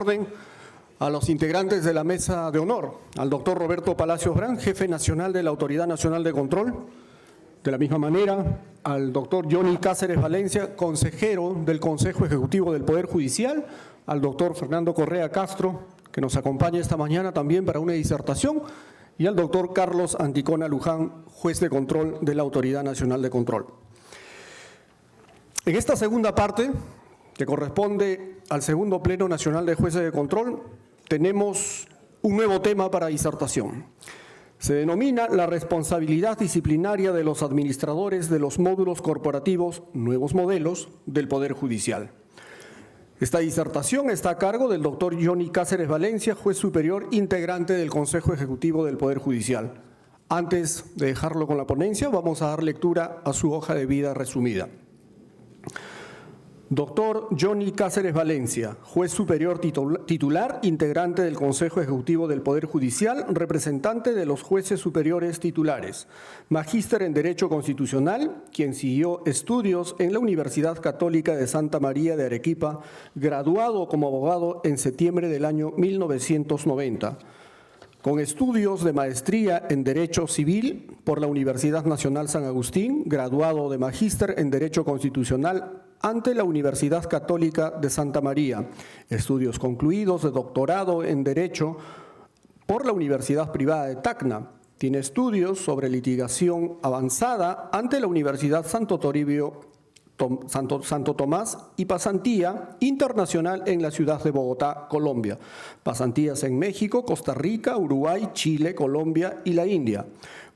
Orden a los integrantes de la mesa de honor, al doctor Roberto Palacios Brán, jefe nacional de la Autoridad Nacional de Control. De la misma manera, al doctor Johnny Cáceres Valencia, consejero del Consejo Ejecutivo del Poder Judicial, al doctor Fernando Correa Castro, que nos acompaña esta mañana también para una disertación, y al doctor Carlos Anticona Luján, juez de control de la Autoridad Nacional de Control. En esta segunda parte, que corresponde al segundo Pleno Nacional de Jueces de Control, tenemos un nuevo tema para disertación. Se denomina la responsabilidad disciplinaria de los administradores de los módulos corporativos, nuevos modelos, del Poder Judicial. Esta disertación está a cargo del doctor Johnny Cáceres Valencia, juez superior integrante del Consejo Ejecutivo del Poder Judicial. Antes de dejarlo con la ponencia, vamos a dar lectura a su hoja de vida resumida. Doctor Johnny Cáceres Valencia, juez superior titular, integrante del Consejo Ejecutivo del Poder Judicial, representante de los jueces superiores titulares, magíster en Derecho Constitucional, quien siguió estudios en la Universidad Católica de Santa María de Arequipa, graduado como abogado en septiembre del año 1990. Con estudios de maestría en Derecho Civil por la Universidad Nacional San Agustín, graduado de magíster en Derecho Constitucional ante la Universidad Católica de Santa María, estudios concluidos de doctorado en Derecho por la Universidad Privada de Tacna. Tiene estudios sobre litigación avanzada ante la Universidad Santo Tomás y pasantía internacional en la ciudad de Bogotá, Colombia. Pasantías en México, Costa Rica, Uruguay, Chile, Colombia y la India.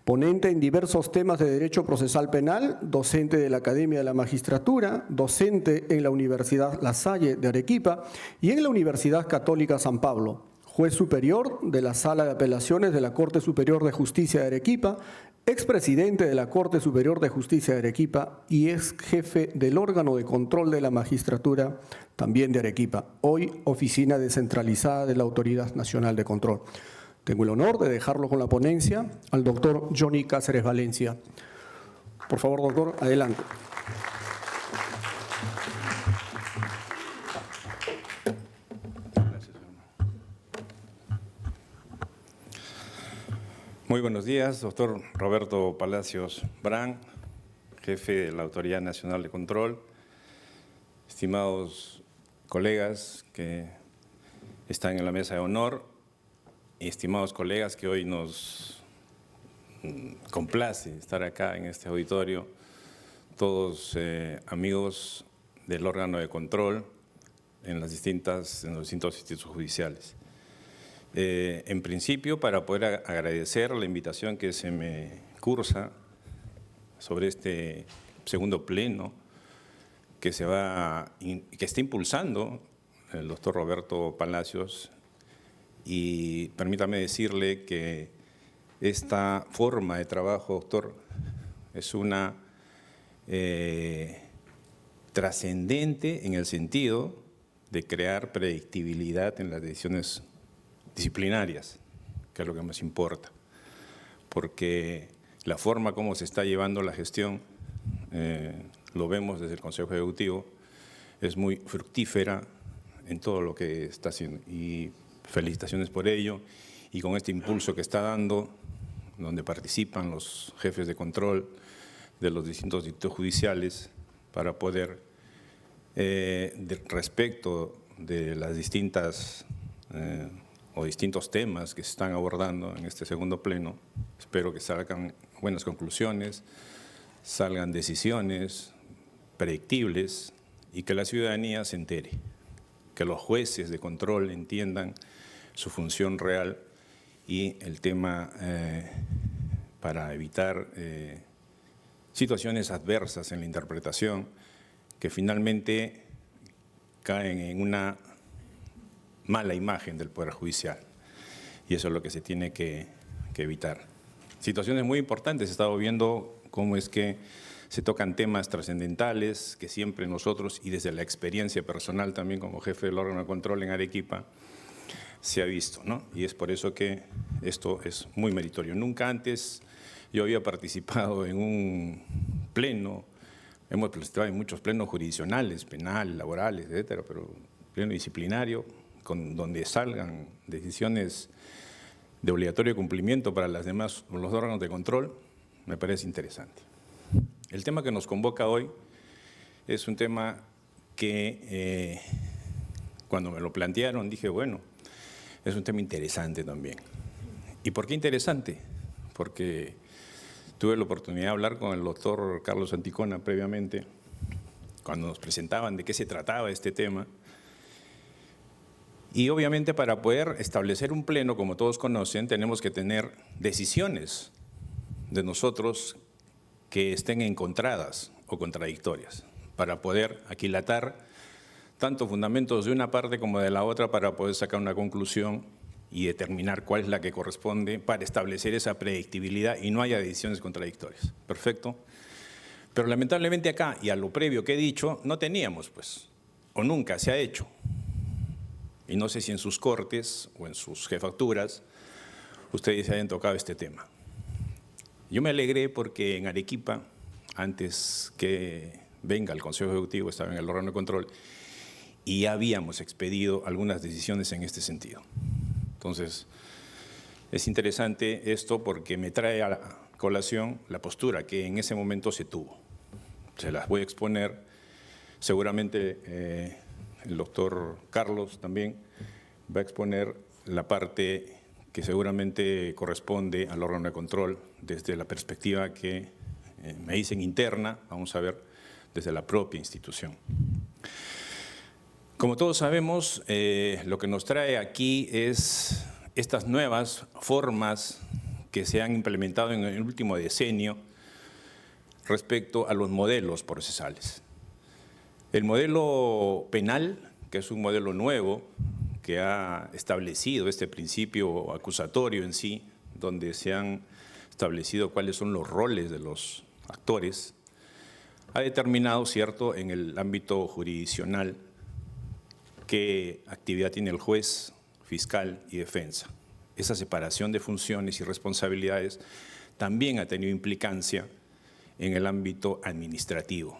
Ponente en diversos temas de Derecho Procesal Penal, docente de la Academia de la Magistratura, docente en la Universidad La Salle de Arequipa y en la Universidad Católica San Pablo. Juez superior de la Sala de Apelaciones de la Corte Superior de Justicia de Arequipa, expresidente de la Corte Superior de Justicia de Arequipa y ex jefe del órgano de control de la magistratura también de Arequipa, hoy oficina descentralizada de la Autoridad Nacional de Control. Tengo el honor de dejarlo con la ponencia al doctor Johnny Cáceres Valencia. Por favor, doctor, adelante. Muy buenos días, doctor Roberto Palacios Brán, jefe de la Autoridad Nacional de Control, estimados colegas que están en la mesa de honor, y estimados colegas que hoy nos complace estar acá en este auditorio, todos amigos del órgano de control en los distintos institutos judiciales. En principio, para poder agradecer la invitación que se me cursa sobre este segundo pleno que está impulsando el doctor Roberto Palacios, y permítame decirle que esta forma de trabajo, doctor, es una trascendente en el sentido de crear predictibilidad en las decisiones disciplinarias, que es lo que más importa, porque la forma como se está llevando la gestión, lo vemos desde el Consejo Ejecutivo, es muy fructífera en todo lo que está haciendo, y felicitaciones por ello, y con este impulso que está dando, donde participan los jefes de control de los distintos institutos judiciales para poder, respecto de las distintas o distintos temas que se están abordando en este segundo pleno, espero que salgan buenas conclusiones, salgan decisiones predictibles y que la ciudadanía se entere, que los jueces de control entiendan su función real y el tema para evitar situaciones adversas en la interpretación que finalmente caen en una mala imagen del Poder Judicial, y eso es lo que se tiene que evitar. Situaciones muy importantes, he estado viendo cómo es que se tocan temas trascendentales que siempre nosotros, y desde la experiencia personal también como jefe del órgano de control en Arequipa, se ha visto, ¿no? Y es por eso que esto es muy meritorio. Nunca antes yo había participado en un pleno, hemos participado en muchos plenos jurisdiccionales, penal, laborales, etcétera, pero pleno disciplinario, donde salgan decisiones de obligatorio cumplimiento para los órganos de control, me parece interesante. El tema que nos convoca hoy es un tema que cuando me lo plantearon dije, bueno, es un tema interesante también. ¿Y por qué interesante? Porque tuve la oportunidad de hablar con el doctor Carlos Anticona previamente, cuando nos presentaban de qué se trataba este tema. Y obviamente para poder establecer un pleno, como todos conocen, tenemos que tener decisiones de nosotros que estén encontradas o contradictorias, para poder aquilatar tanto fundamentos de una parte como de la otra para poder sacar una conclusión y determinar cuál es la que corresponde para establecer esa predictibilidad y no haya decisiones contradictorias. Perfecto. Pero lamentablemente acá, y a lo previo que he dicho, no teníamos, pues, o nunca se ha hecho. Y no sé si en sus cortes o en sus jefaturas ustedes hayan tocado este tema. Yo me alegré porque en Arequipa, antes que venga el Consejo Ejecutivo, estaba en el órgano de control, y ya habíamos expedido algunas decisiones en este sentido. Entonces, es interesante esto porque me trae a colación la postura que en ese momento se tuvo. Se las voy a exponer, seguramente el doctor Carlos también va a exponer la parte que seguramente corresponde al órgano de control desde la perspectiva que me dicen interna, vamos a ver, desde la propia institución. Como todos sabemos, lo que nos trae aquí es estas nuevas formas que se han implementado en el último decenio respecto a los modelos procesales. El modelo penal, que es un modelo nuevo, que ha establecido este principio acusatorio en sí, donde se han establecido cuáles son los roles de los actores, ha determinado, cierto, en el ámbito jurisdiccional, qué actividad tiene el juez, fiscal y defensa. Esa separación de funciones y responsabilidades también ha tenido implicancia en el ámbito administrativo.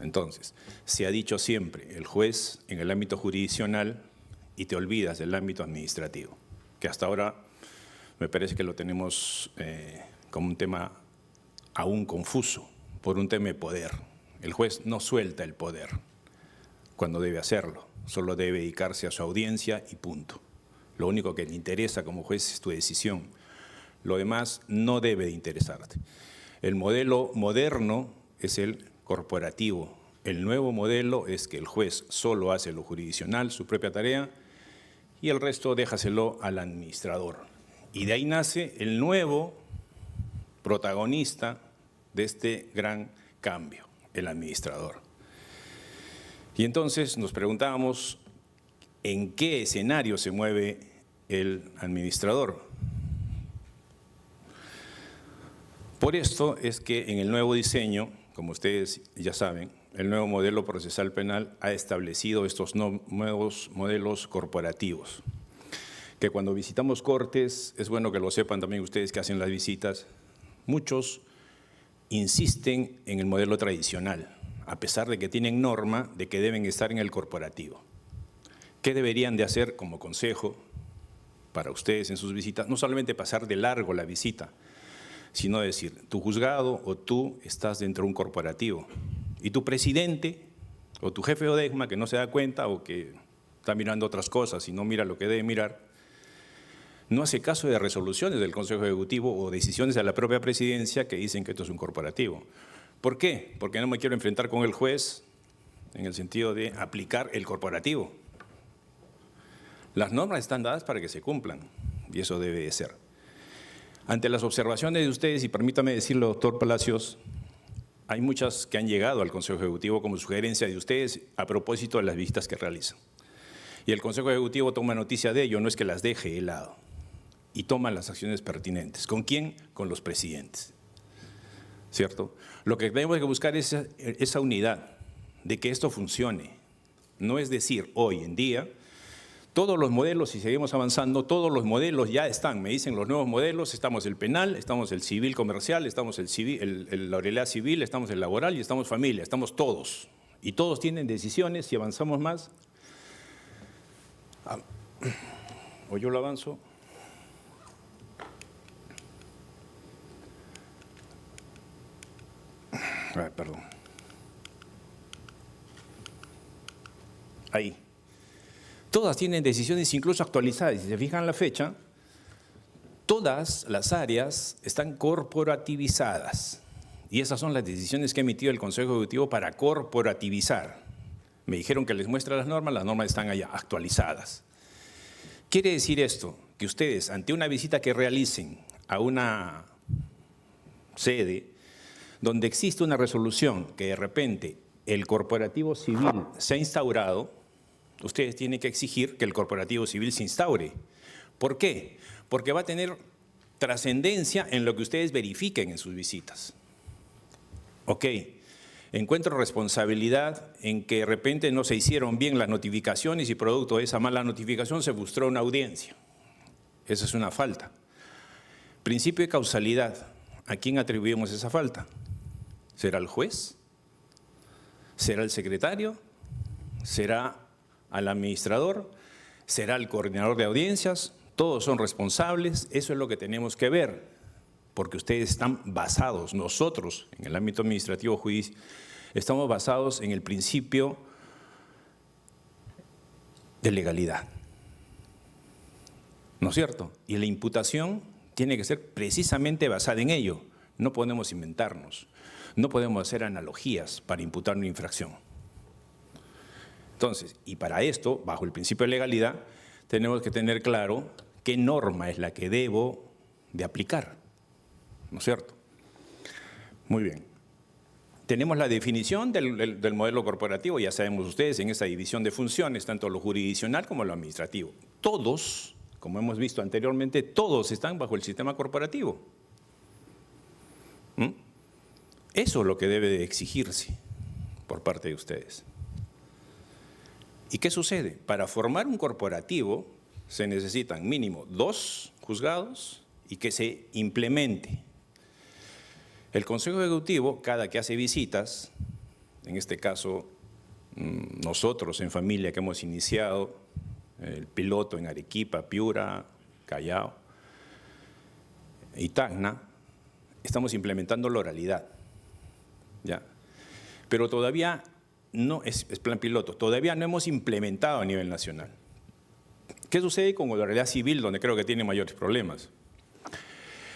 Entonces, se ha dicho siempre, el juez en el ámbito jurisdiccional y te olvidas del ámbito administrativo, que hasta ahora me parece que lo tenemos como un tema aún confuso, por un tema de poder. El juez no suelta el poder cuando debe hacerlo, solo debe dedicarse a su audiencia y punto. Lo único que le interesa como juez es tu decisión. Lo demás no debe de interesarte. El modelo moderno es el corporativo. El nuevo modelo es que el juez solo hace lo jurisdiccional, su propia tarea, y el resto déjaselo al administrador. Y de ahí nace el nuevo protagonista de este gran cambio, el administrador. Y entonces nos preguntábamos en qué escenario se mueve el administrador. Por esto es que en el nuevo diseño, como ustedes ya saben, el nuevo modelo procesal penal ha establecido estos nuevos modelos corporativos, que cuando visitamos cortes, es bueno que lo sepan también ustedes que hacen las visitas, muchos insisten en el modelo tradicional, a pesar de que tienen norma de que deben estar en el corporativo. ¿Qué deberían de hacer como consejo para ustedes en sus visitas? No solamente pasar de largo la visita, sino decir, tu juzgado o tú estás dentro de un corporativo y tu presidente o tu jefe de ODECMA que no se da cuenta o que está mirando otras cosas y no mira lo que debe mirar, no hace caso de resoluciones del Consejo Ejecutivo o decisiones de la propia presidencia que dicen que esto es un corporativo. ¿Por qué? Porque no me quiero enfrentar con el juez en el sentido de aplicar el corporativo. Las normas están dadas para que se cumplan y eso debe de ser. Ante las observaciones de ustedes, y permítame decirlo, doctor Palacios, hay muchas que han llegado al Consejo Ejecutivo como sugerencia de ustedes a propósito de las visitas que realizan. Y el Consejo Ejecutivo toma noticia de ello, no es que las deje de lado, y toma las acciones pertinentes. ¿Con quién? Con los presidentes. ¿Cierto? Lo que tenemos que buscar es esa unidad de que esto funcione. No es decir, hoy en día, todos los modelos, si seguimos avanzando, todos los modelos ya están, me dicen los nuevos modelos, estamos el penal, estamos el civil comercial, estamos el la oralidad civil, estamos el laboral y estamos familia, estamos todos. Y todos tienen decisiones, si avanzamos más, O yo lo avanzo. Perdón. Ahí. Todas tienen decisiones incluso actualizadas. Si se fijan la fecha, todas las áreas están corporativizadas. Y esas son las decisiones que ha emitido el Consejo Ejecutivo para corporativizar. Me dijeron que les muestra las normas están allá actualizadas. Quiere decir esto, que ustedes ante una visita que realicen a una sede donde existe una resolución que de repente el corporativo civil se ha instaurado, ustedes tienen que exigir que el corporativo civil se instaure. ¿Por qué? Porque va a tener trascendencia en lo que ustedes verifiquen en sus visitas. Ok, encuentro responsabilidad en que de repente no se hicieron bien las notificaciones y producto de esa mala notificación se frustró una audiencia. Esa es una falta. Principio de causalidad. ¿A quién atribuimos esa falta? ¿Será el juez? ¿Será el secretario? ¿Será al administrador? ¿Será el coordinador de audiencias? Todos son responsables. Eso es lo que tenemos que ver, porque ustedes están basados, nosotros en el ámbito administrativo judicial, estamos basados en el principio de legalidad. ¿No es cierto? Y la imputación tiene que ser precisamente basada en ello. No podemos inventarnos, no podemos hacer analogías para imputar una infracción. Entonces, y para esto, bajo el principio de legalidad, tenemos que tener claro qué norma es la que debo de aplicar. ¿No es cierto? Muy bien. Tenemos la definición del modelo corporativo, ya sabemos ustedes, en esa división de funciones, tanto lo jurisdiccional como lo administrativo. Todos, como hemos visto anteriormente, todos están bajo el sistema corporativo. Eso es lo que debe de exigirse por parte de ustedes. ¿Y qué sucede? Para formar un corporativo se necesitan mínimo 2 juzgados y que se implemente. El Consejo Ejecutivo, cada que hace visitas, en este caso nosotros en familia que hemos iniciado el piloto en Arequipa, Piura, Callao y Tacna, estamos implementando la oralidad, ¿ya? Pero todavía no es plan piloto, todavía no hemos implementado a nivel nacional. ¿Qué sucede con la oralidad civil, donde creo que tiene mayores problemas?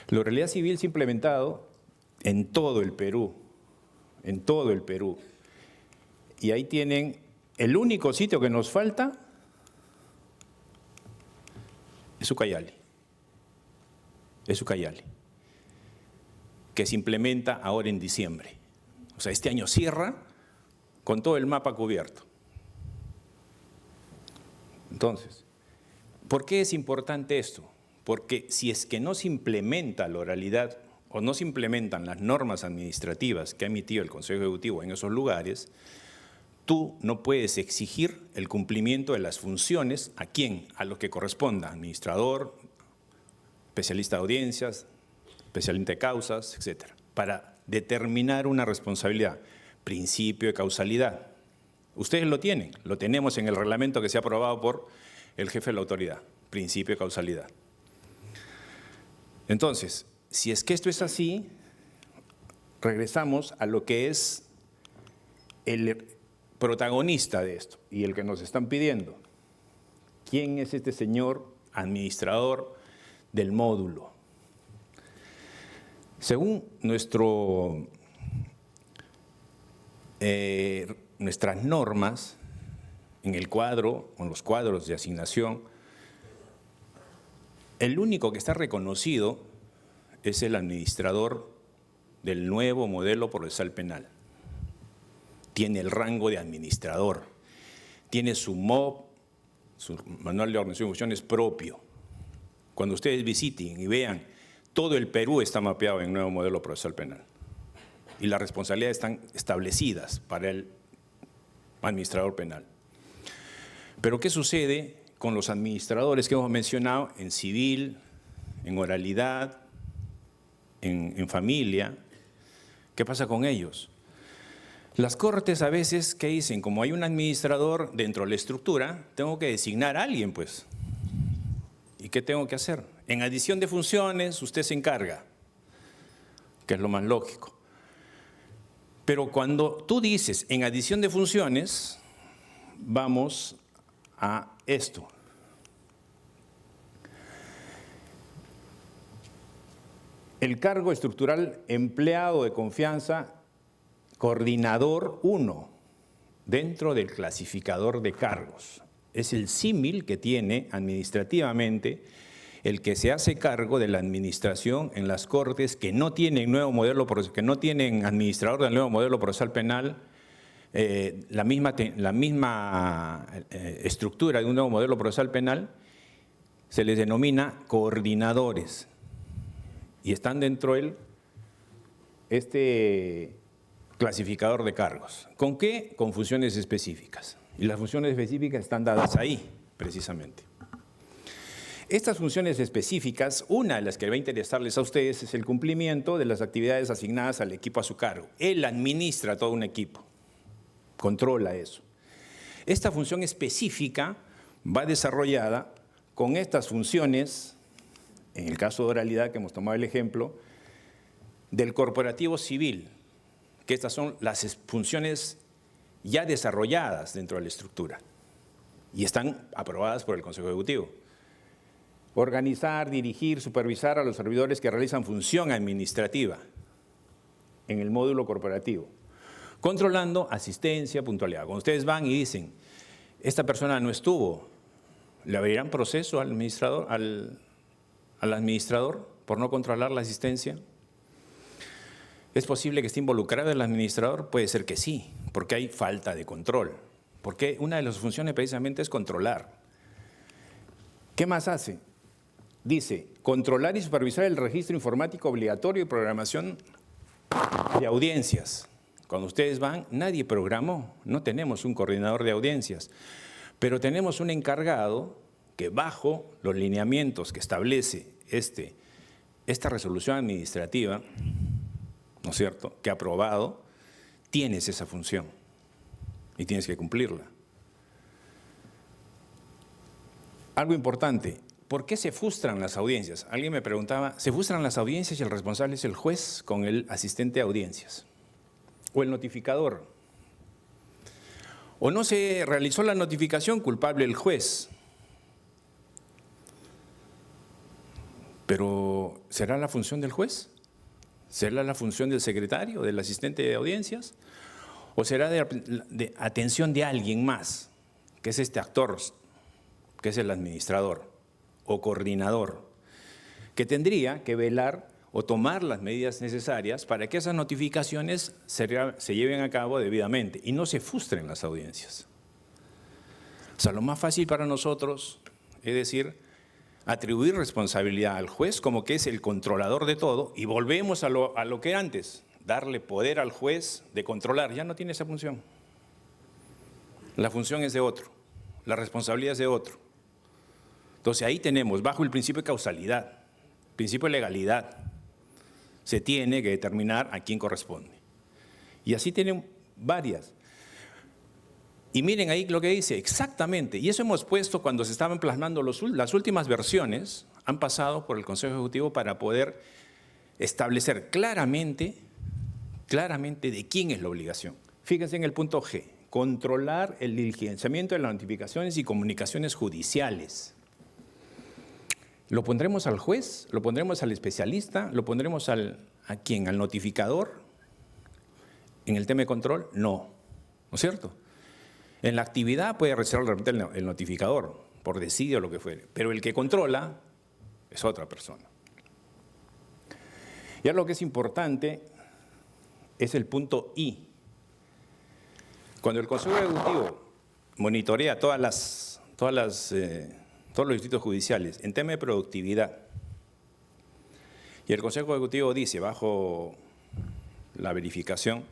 La oralidad civil se ha implementado en todo el Perú, en todo el Perú. Y ahí tienen el único sitio que nos falta es Ucayali. Es Ucayali, que se implementa ahora en diciembre. O sea, este año cierra con todo el mapa cubierto. Entonces, ¿por qué es importante esto? Porque si es que no se implementa la oralidad o no se implementan las normas administrativas que ha emitido el Consejo Ejecutivo en esos lugares, tú no puedes exigir el cumplimiento de las funciones ¿a quién? A lo que corresponda, administrador, especialista de audiencias, especialista de causas, etcétera, para determinar una responsabilidad, principio de causalidad. Ustedes lo tienen, lo tenemos en el reglamento que se ha aprobado por el jefe de la autoridad, principio de causalidad. Entonces, si es que esto es así, regresamos a lo que es el protagonista de esto y el que nos están pidiendo. ¿Quién es este señor administrador del módulo? Según nuestras normas, en el cuadro, en los cuadros de asignación, el único que está reconocido es el administrador del nuevo modelo procesal penal. Tiene el rango de administrador, tiene su MOP, su manual de organización y funciones propio. Cuando ustedes visiten y vean, todo el Perú está mapeado en el nuevo modelo procesal penal. Y las responsabilidades están establecidas para el administrador penal. Pero ¿qué sucede con los administradores que hemos mencionado en civil, en oralidad, en familia? ¿Qué pasa con ellos? Las cortes a veces, ¿qué dicen? Como hay un administrador dentro de la estructura, tengo que designar a alguien, pues. ¿Y qué tengo que hacer? En adición de funciones, usted se encarga, que es lo más lógico. Pero cuando tú dices en adición de funciones, vamos a esto. El cargo estructural empleado de confianza, coordinador 1, dentro del clasificador de cargos. Es el símil que tiene administrativamente el que se hace cargo de la administración en las cortes que no tienen que no tienen administrador del nuevo modelo procesal penal, la misma estructura de un nuevo modelo procesal penal, se les denomina coordinadores. Y están dentro de este clasificador de cargos. ¿Con qué? Con funciones específicas. Y las funciones específicas están dadas ahí, precisamente. Estas funciones específicas, una de las que va a interesarles a ustedes es el cumplimiento de las actividades asignadas al equipo a su cargo. Él administra todo un equipo, controla eso. Esta función específica va desarrollada con estas funciones, en el caso de oralidad que hemos tomado el ejemplo, del corporativo civil, que estas son las funciones ya desarrolladas dentro de la estructura y están aprobadas por el Consejo Ejecutivo. Organizar, dirigir, supervisar a los servidores que realizan función administrativa en el módulo corporativo, controlando asistencia, puntualidad. Cuando ustedes van y dicen, esta persona no estuvo, ¿le abrirán proceso al administrador por no controlar la asistencia? ¿Es posible que esté involucrado el administrador? Puede ser que sí, porque hay falta de control. Porque una de las funciones precisamente es controlar. ¿Qué más hace? Dice, controlar y supervisar el registro informático obligatorio y programación de audiencias. Cuando ustedes van, nadie programó, no tenemos un coordinador de audiencias, pero tenemos un encargado que bajo los lineamientos que establece esta resolución administrativa, ¿no es cierto?, que ha aprobado, tienes esa función y tienes que cumplirla. Algo importante, ¿por qué se frustran las audiencias? Alguien me preguntaba, ¿se frustran las audiencias y el responsable es el juez con el asistente de audiencias? ¿O el notificador? ¿O no se realizó la notificación, culpable el juez? Pero ¿será la función del juez? ¿Será la función del secretario, del asistente de audiencias? ¿O será de atención de alguien más, que es este actor, que es el administrador o coordinador, que tendría que velar o tomar las medidas necesarias para que esas notificaciones se lleven a cabo debidamente y no se frustren las audiencias? O sea, lo más fácil para nosotros es decir, atribuir responsabilidad al juez como que es el controlador de todo y volvemos a lo que era antes, darle poder al juez de controlar. Ya no tiene esa función. La función es de otro, la responsabilidad es de otro. Entonces ahí tenemos, bajo el principio de causalidad, principio de legalidad, se tiene que determinar a quién corresponde. Y así tienen varias. Y miren ahí lo que dice, exactamente, y eso hemos puesto cuando se estaban plasmando las últimas versiones, han pasado por el Consejo Ejecutivo para poder establecer claramente de quién es la obligación. Fíjense en el punto G, controlar el diligenciamiento de las notificaciones y comunicaciones judiciales. ¿Lo pondremos al juez? ¿Lo pondremos al especialista? ¿Lo pondremos ¿a quién? ¿Al notificador? ¿En el tema de control? No, ¿no es cierto? En la actividad puede reservar el notificador, por desidia o lo que fuere, pero el que controla es otra persona. Y ahora lo que es importante es el punto I. Cuando el Consejo Ejecutivo monitorea todos los distritos judiciales en tema de productividad, y el Consejo Ejecutivo dice, bajo la verificación,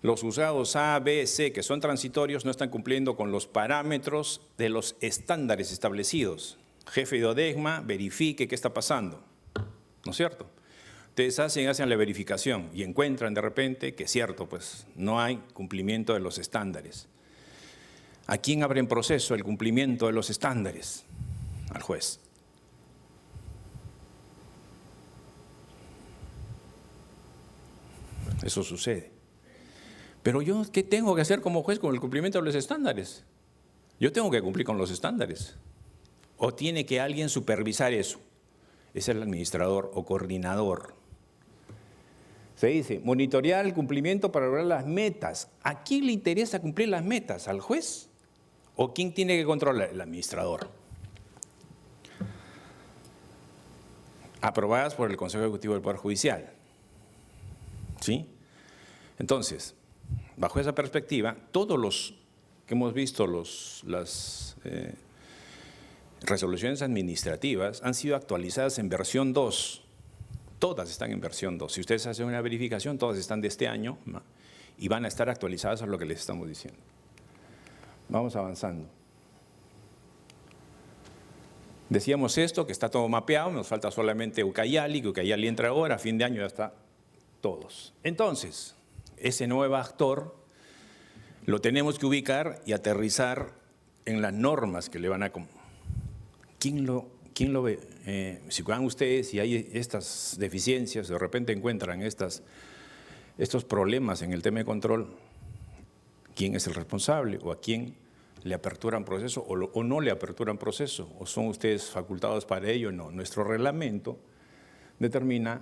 los juzgados A, B, C, que son transitorios, no están cumpliendo con los parámetros de los estándares establecidos. Jefe de ODEGMA, verifique qué está pasando, ¿no es cierto? Ustedes hacen la verificación y encuentran de repente que es cierto, pues no hay cumplimiento de los estándares. ¿A quién abre en proceso el cumplimiento de los estándares? Al juez. Eso sucede. Pero yo, ¿qué tengo que hacer como juez con el cumplimiento de los estándares? Yo tengo que cumplir con los estándares. ¿O tiene que alguien supervisar eso? Es el administrador o coordinador. Se dice, monitorear el cumplimiento para lograr las metas. ¿A quién le interesa cumplir las metas? ¿Al juez? ¿O quién tiene que controlar? El administrador. Aprobadas por el Consejo Ejecutivo del Poder Judicial. ¿Sí? Entonces, bajo esa perspectiva, todos los que hemos visto, las resoluciones administrativas han sido actualizadas en versión 2. Todas están en versión 2. Si ustedes hacen una verificación, todas están de este año, ¿no? Y van a estar actualizadas a lo que les estamos diciendo. Vamos avanzando. Decíamos esto, que está todo mapeado, nos falta solamente Ucayali, que Ucayali entra ahora, a fin de año ya está todos. Entonces, ese nuevo actor lo tenemos que ubicar y aterrizar en las normas que le van a... ¿Quién lo ve? Si van ustedes y hay estas deficiencias, de repente encuentran estos problemas en el tema de control, ¿quién es el responsable? ¿O a quién le aperturan proceso o no le aperturan proceso? ¿O son ustedes facultados para ello? No. Nuestro reglamento determina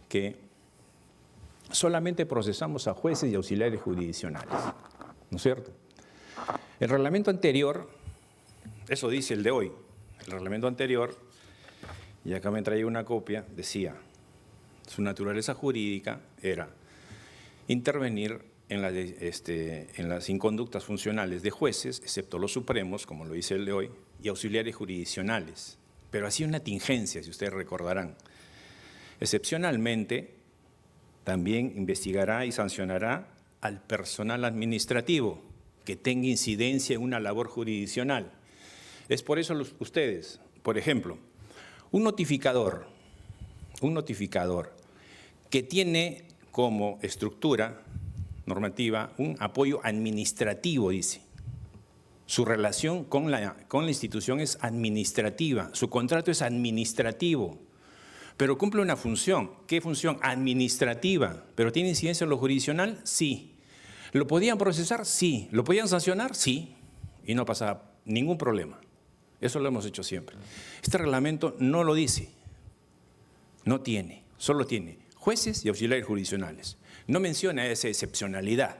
que solamente procesamos a jueces y auxiliares jurisdiccionales, ¿no es cierto? El reglamento anterior, eso dice el de hoy, el reglamento anterior, y acá me traía una copia, decía, su naturaleza jurídica era intervenir en las inconductas funcionales de jueces, excepto los supremos, como lo dice el de hoy, y auxiliares jurisdiccionales. Pero hacía una tingencia, si ustedes recordarán. Excepcionalmente, también investigará y sancionará al personal administrativo que tenga incidencia en una labor jurisdiccional. Es por eso ustedes, por ejemplo, un notificador que tiene como estructura normativa un apoyo administrativo, dice. Su relación con la institución es administrativa, su contrato es administrativo, pero cumple una función. ¿Qué función? Administrativa. ¿Pero tiene incidencia en lo jurisdiccional? Sí. ¿Lo podían procesar? Sí. ¿Lo podían sancionar? Sí. Y no pasaba ningún problema. Eso lo hemos hecho siempre. Este reglamento no lo dice. No tiene. Solo tiene jueces y auxiliares jurisdiccionales. No menciona esa excepcionalidad.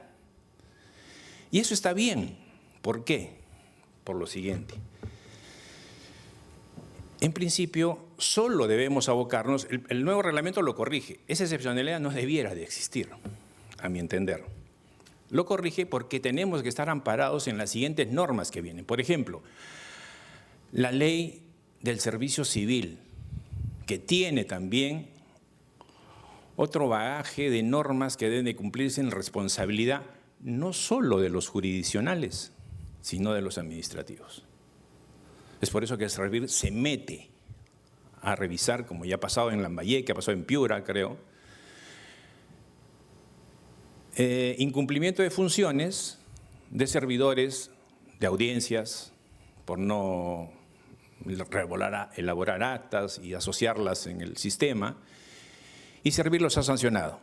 Y eso está bien. ¿Por qué? Por lo siguiente. En principio, solo debemos abocarnos, el nuevo reglamento lo corrige, esa excepcionalidad no debiera de existir, a mi entender. Lo corrige porque tenemos que estar amparados en las siguientes normas que vienen. Por ejemplo, la ley del servicio civil, que tiene también otro bagaje de normas que deben de cumplirse en responsabilidad, no solo de los jurisdiccionales, sino de los administrativos. Es por eso que Servir se mete a revisar, como ya ha pasado en Lambayeque, ha pasado en Piura, creo, incumplimiento de funciones de servidores de audiencias por no elaborar actas y asociarlas en el sistema, y Servir los ha sancionado.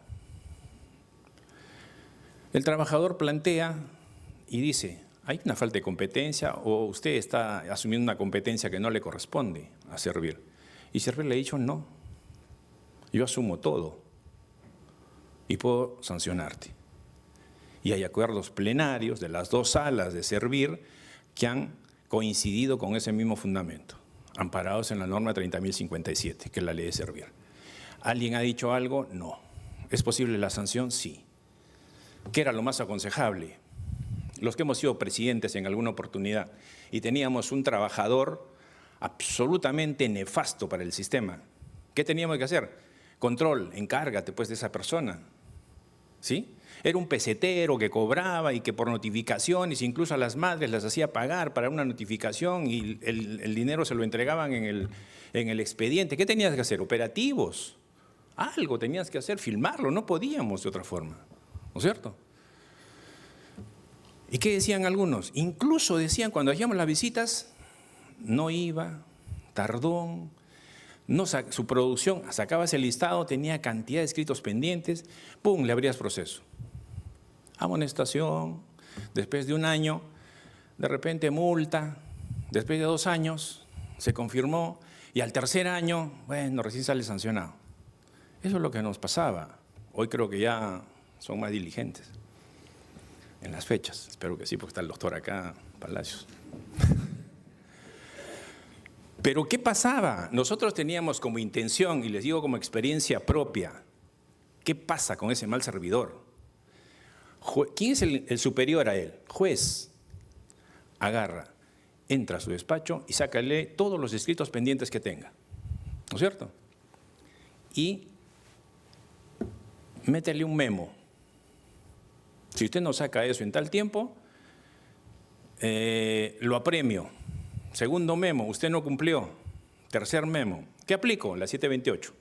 El trabajador plantea y dice, ¿hay una falta de competencia o usted está asumiendo una competencia que no le corresponde a Servir? Y Servir le ha dicho, no, yo asumo todo y puedo sancionarte. Y hay acuerdos plenarios de las dos salas de Servir que han coincidido con ese mismo fundamento, amparados en la norma 30.057, que es la ley de Servir. ¿Alguien ha dicho algo? No. ¿Es posible la sanción? Sí. ¿Qué era lo más aconsejable? Los que hemos sido presidentes en alguna oportunidad y teníamos un trabajador absolutamente nefasto para el sistema, ¿qué teníamos que hacer? Control, encárgate pues de esa persona, ¿sí? Era un pesetero que cobraba y que por notificaciones, incluso a las madres las hacía pagar para una notificación y el dinero se lo entregaban en el expediente. ¿Qué tenías que hacer? Operativos. Algo tenías que hacer, filmarlo, no podíamos de otra forma, ¿no es cierto? ¿Y qué decían algunos? Incluso decían, cuando hacíamos las visitas, no iba, tardón, no, su producción, sacabas el listado, tenía cantidad de escritos pendientes, ¡pum!, le abrías proceso. Amonestación, después de un año, de repente multa, después de 2 años, se confirmó, y al tercer año, bueno, recién sale sancionado. Eso es lo que nos pasaba. Hoy creo que ya son más diligentes en las fechas. Espero que sí, porque está el doctor acá, Palacios. Pero ¿qué pasaba? Nosotros teníamos como intención, y les digo como experiencia propia, ¿qué pasa con ese mal servidor? ¿Quién es el superior a él? Juez. Agarra, entra a su despacho y sácale todos los escritos pendientes que tenga, ¿no es cierto? Y métele un memo. Si usted no saca eso en tal tiempo, lo apremio. Segundo memo, usted no cumplió. Tercer memo, ¿qué aplico? La 728.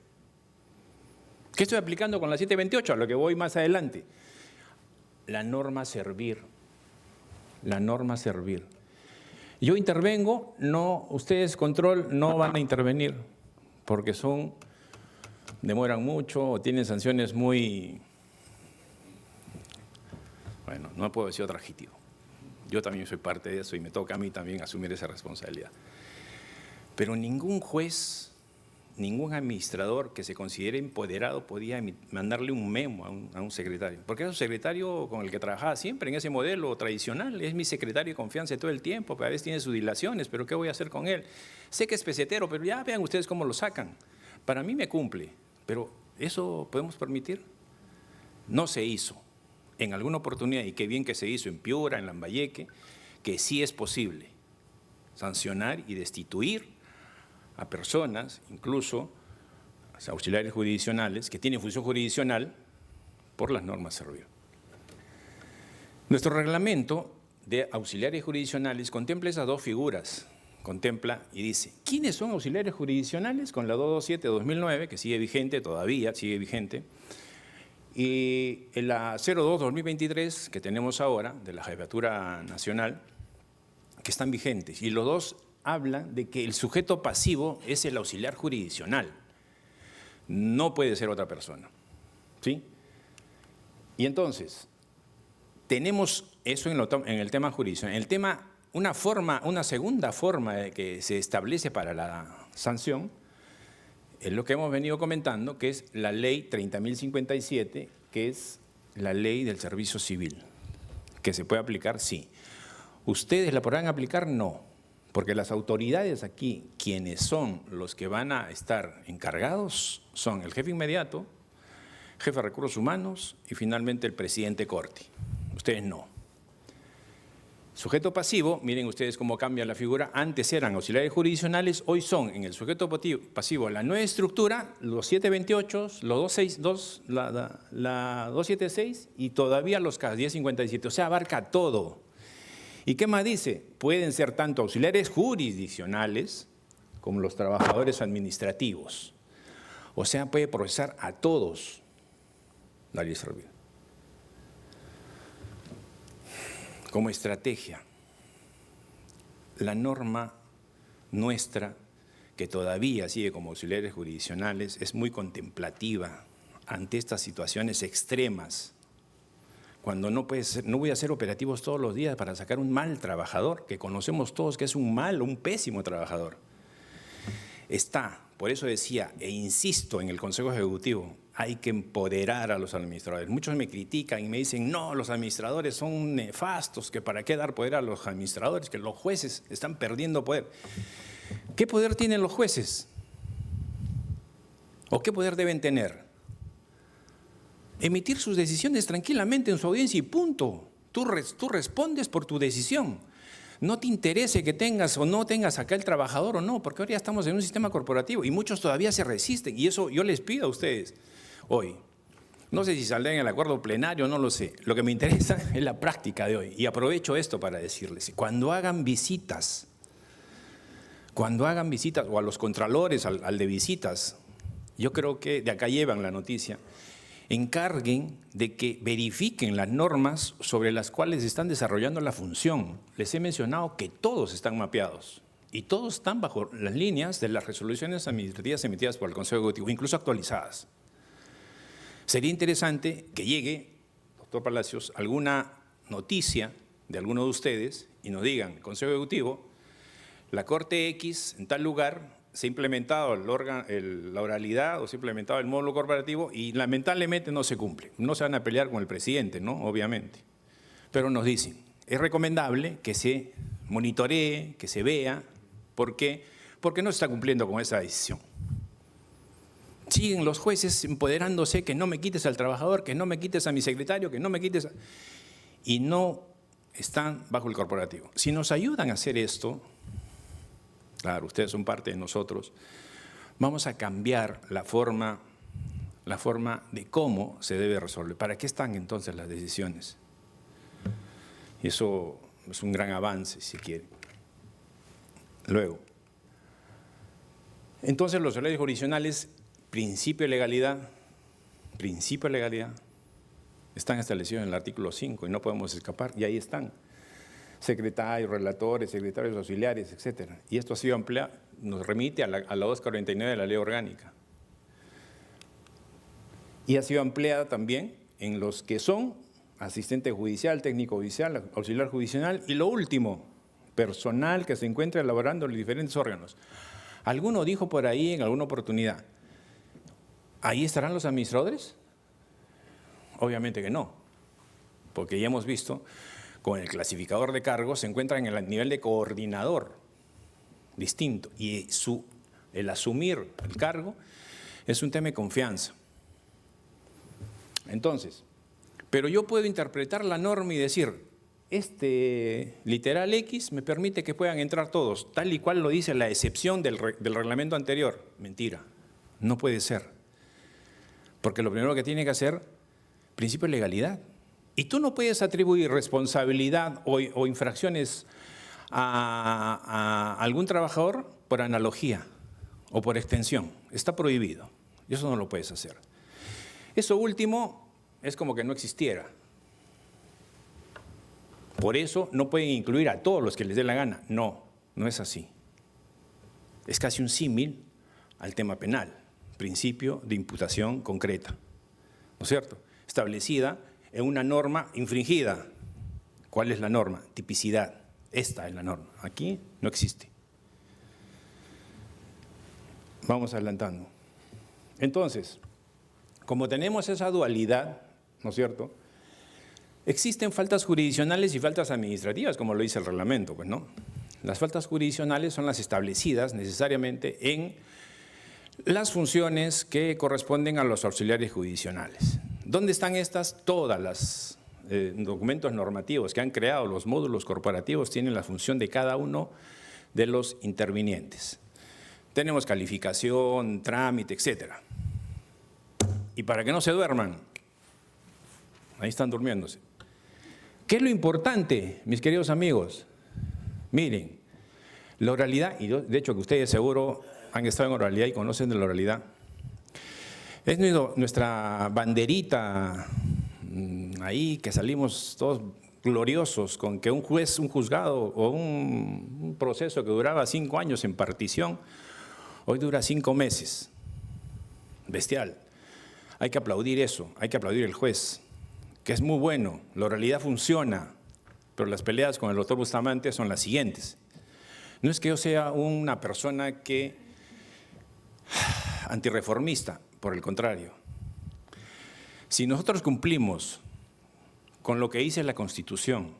¿Qué estoy aplicando con la 728? A lo que voy más adelante. La norma servir. La norma servir. Yo intervengo, no, ustedes control no van a intervenir porque demoran mucho o tienen sanciones muy, bueno, no puedo decir otro adjetivo. Yo también soy parte de eso y me toca a mí también asumir esa responsabilidad. Pero ningún juez, ningún administrador que se considere empoderado podía mandarle un memo a un secretario, porque era un secretario con el que trabajaba siempre en ese modelo tradicional, es mi secretario de confianza todo el tiempo, a veces tiene sus dilaciones, pero ¿qué voy a hacer con él? Sé que es pesetero, pero ya vean ustedes cómo lo sacan. Para mí me cumple, pero ¿eso podemos permitir? No se hizo. En alguna oportunidad, y qué bien que se hizo en Piura, en Lambayeque, que sí es posible sancionar y destituir a personas, incluso a auxiliares jurisdiccionales, que tienen función jurisdiccional por las normas servir. Nuestro reglamento de auxiliares jurisdiccionales contempla esas dos figuras, contempla y dice, ¿quiénes son auxiliares jurisdiccionales? Con la 227-2009, que sigue vigente, todavía sigue vigente, y en la 02-2023, que tenemos ahora, de la Jefatura Nacional, que están vigentes, y los dos hablan de que el sujeto pasivo es el auxiliar jurisdiccional, no puede ser otra persona, ¿sí? Y entonces, tenemos eso en el tema jurisdiccional. En el tema, una segunda forma de que se establece para la sanción es lo que hemos venido comentando, que es la ley 30.057, que es la ley del servicio civil, que se puede aplicar, sí. ¿Ustedes la podrán aplicar? No, porque las autoridades aquí, quienes son los que van a estar encargados, son el jefe inmediato, jefe de recursos humanos y finalmente el presidente Corte. Ustedes no. Sujeto pasivo, miren ustedes cómo cambia la figura, antes eran auxiliares jurisdiccionales, hoy son en el sujeto pasivo la nueva estructura, los 728, los 262, la 276 y todavía los CAS 1057, o sea, abarca todo. ¿Y qué más dice? Pueden ser tanto auxiliares jurisdiccionales como los trabajadores administrativos, o sea, puede procesar a todos la ley servil. Como estrategia, la norma nuestra, que todavía sigue como auxiliares jurisdiccionales, es muy contemplativa ante estas situaciones extremas, cuando no voy a hacer operativos todos los días para sacar un mal trabajador, que conocemos todos que es un pésimo trabajador. Por eso decía, e insisto en el Consejo Ejecutivo, hay que empoderar a los administradores. Muchos me critican y me dicen, no, los administradores son nefastos, que para qué dar poder a los administradores, que los jueces están perdiendo poder. ¿Qué poder tienen los jueces? ¿O qué poder deben tener? Emitir sus decisiones tranquilamente en su audiencia y punto. Tú respondes por tu decisión. No te interese que tengas o no tengas acá el trabajador o no, porque ahora ya estamos en un sistema corporativo y muchos todavía se resisten. Y eso yo les pido a ustedes hoy. No sé si saldrá en el acuerdo plenario, no lo sé. Lo que me interesa es la práctica de hoy. Y aprovecho esto para decirles, cuando hagan visitas o a los contralores, al de visitas, yo creo que de acá llevan la noticia, encarguen de que verifiquen las normas sobre las cuales están desarrollando la función. Les he mencionado que todos están mapeados y todos están bajo las líneas de las resoluciones administrativas emitidas por el Consejo Ejecutivo, incluso actualizadas. Sería interesante que llegue, doctor Palacios, alguna noticia de alguno de ustedes y nos digan, Consejo Ejecutivo, la Corte X en tal lugar se ha implementado la oralidad o se ha implementado el módulo corporativo y lamentablemente no se cumple. No se van a pelear con el presidente, ¿no? Obviamente. Pero nos dicen, es recomendable que se monitoree, que se vea. ¿Por qué? Porque no se está cumpliendo con esa decisión. Siguen los jueces empoderándose, que no me quites al trabajador, que no me quites a mi secretario, que no me quites y no están bajo el corporativo. Si nos ayudan a hacer esto, claro, ustedes son parte de nosotros, vamos a cambiar la forma de cómo se debe resolver. ¿Para qué están entonces las decisiones? Y eso es un gran avance, si quieren. Luego, entonces los leyes jurisdiccionales, principio de legalidad, están establecidos en el artículo 5 y no podemos escapar, y ahí están. Secretarios, relatores, secretarios auxiliares, etc. Y esto ha sido ampliado, nos remite a la 249 de la Ley Orgánica. Y ha sido ampliada también en los que son asistente judicial, técnico judicial, auxiliar judicial y lo último, personal que se encuentra elaborando en los diferentes órganos. Alguno dijo por ahí en alguna oportunidad, ¿ahí estarán los administradores? Obviamente que no, porque ya hemos visto con el clasificador de cargos se encuentra en el nivel de coordinador distinto y el asumir el cargo es un tema de confianza. Entonces, pero yo puedo interpretar la norma y decir, este literal X me permite que puedan entrar todos, tal y cual lo dice la excepción del reglamento anterior. Mentira, no puede ser. Porque lo primero que tiene que hacer, principio de legalidad. Y tú no puedes atribuir responsabilidad o infracciones a algún trabajador por analogía o por extensión. Está prohibido. Y eso no lo puedes hacer. Eso último es como que no existiera. Por eso no pueden incluir a todos los que les dé la gana. No, no es así. Es casi un símil al tema penal. Principio de imputación concreta. ¿No es cierto? Establecida en una norma infringida. ¿Cuál es la norma? Tipicidad. Esta es la norma. Aquí no existe. Vamos adelantando. Entonces, como tenemos esa dualidad, ¿no es cierto? Existen faltas jurisdiccionales y faltas administrativas, como lo dice el reglamento, pues, ¿no? Las faltas jurisdiccionales son las establecidas necesariamente en las funciones que corresponden a los auxiliares jurisdiccionales. ¿Dónde están estas? Todas las documentos normativos que han creado los módulos corporativos tienen la función de cada uno de los intervinientes. Tenemos calificación, trámite, etcétera. Y para que no se duerman, ahí están durmiéndose. ¿Qué es lo importante, mis queridos amigos? Miren, la oralidad, y de hecho que ustedes seguro han estado en oralidad y conocen de la oralidad, es nuestra banderita ahí que salimos todos gloriosos con que un juez, un juzgado o un proceso que duraba 5 años en partición, hoy dura 5 meses. Bestial. Hay que aplaudir eso, hay que aplaudir el juez, que es muy bueno, la oralidad funciona, pero las peleas con el doctor Bustamante son las siguientes. No es que yo sea una persona que antirreformista, por el contrario. Si nosotros cumplimos con lo que dice la Constitución,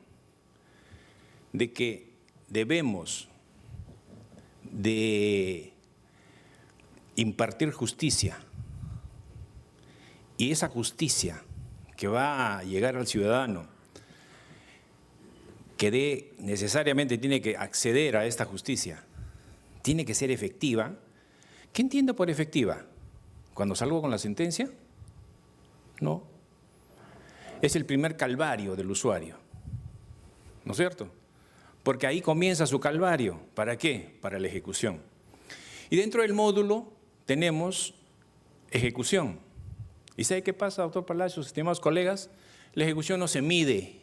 de que debemos de impartir justicia, y esa justicia que va a llegar al ciudadano, que necesariamente tiene que acceder a esta justicia, tiene que ser efectiva. ¿Qué entiendo por efectiva? ¿Cuando salgo con la sentencia? No. Es el primer calvario del usuario, ¿no es cierto? Porque ahí comienza su calvario. ¿Para qué? Para la ejecución. Y dentro del módulo tenemos ejecución. ¿Y sabe qué pasa, doctor Palacios, estimados colegas? La ejecución no se mide.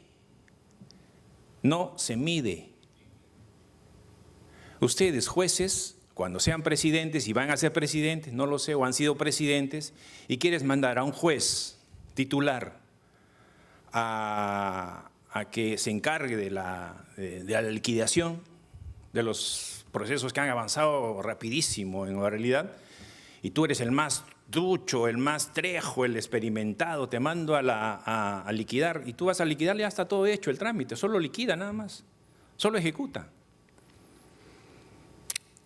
No se mide. Ustedes, jueces, cuando sean presidentes y van a ser presidentes, no lo sé, o han sido presidentes, y quieres mandar a un juez titular a que se encargue de la liquidación de los procesos que han avanzado rapidísimo en la realidad, y tú eres el más ducho, el más trejo, el experimentado, te mando a liquidar, y tú vas a liquidar, ya está todo hecho el trámite, solo liquida nada más, solo ejecuta.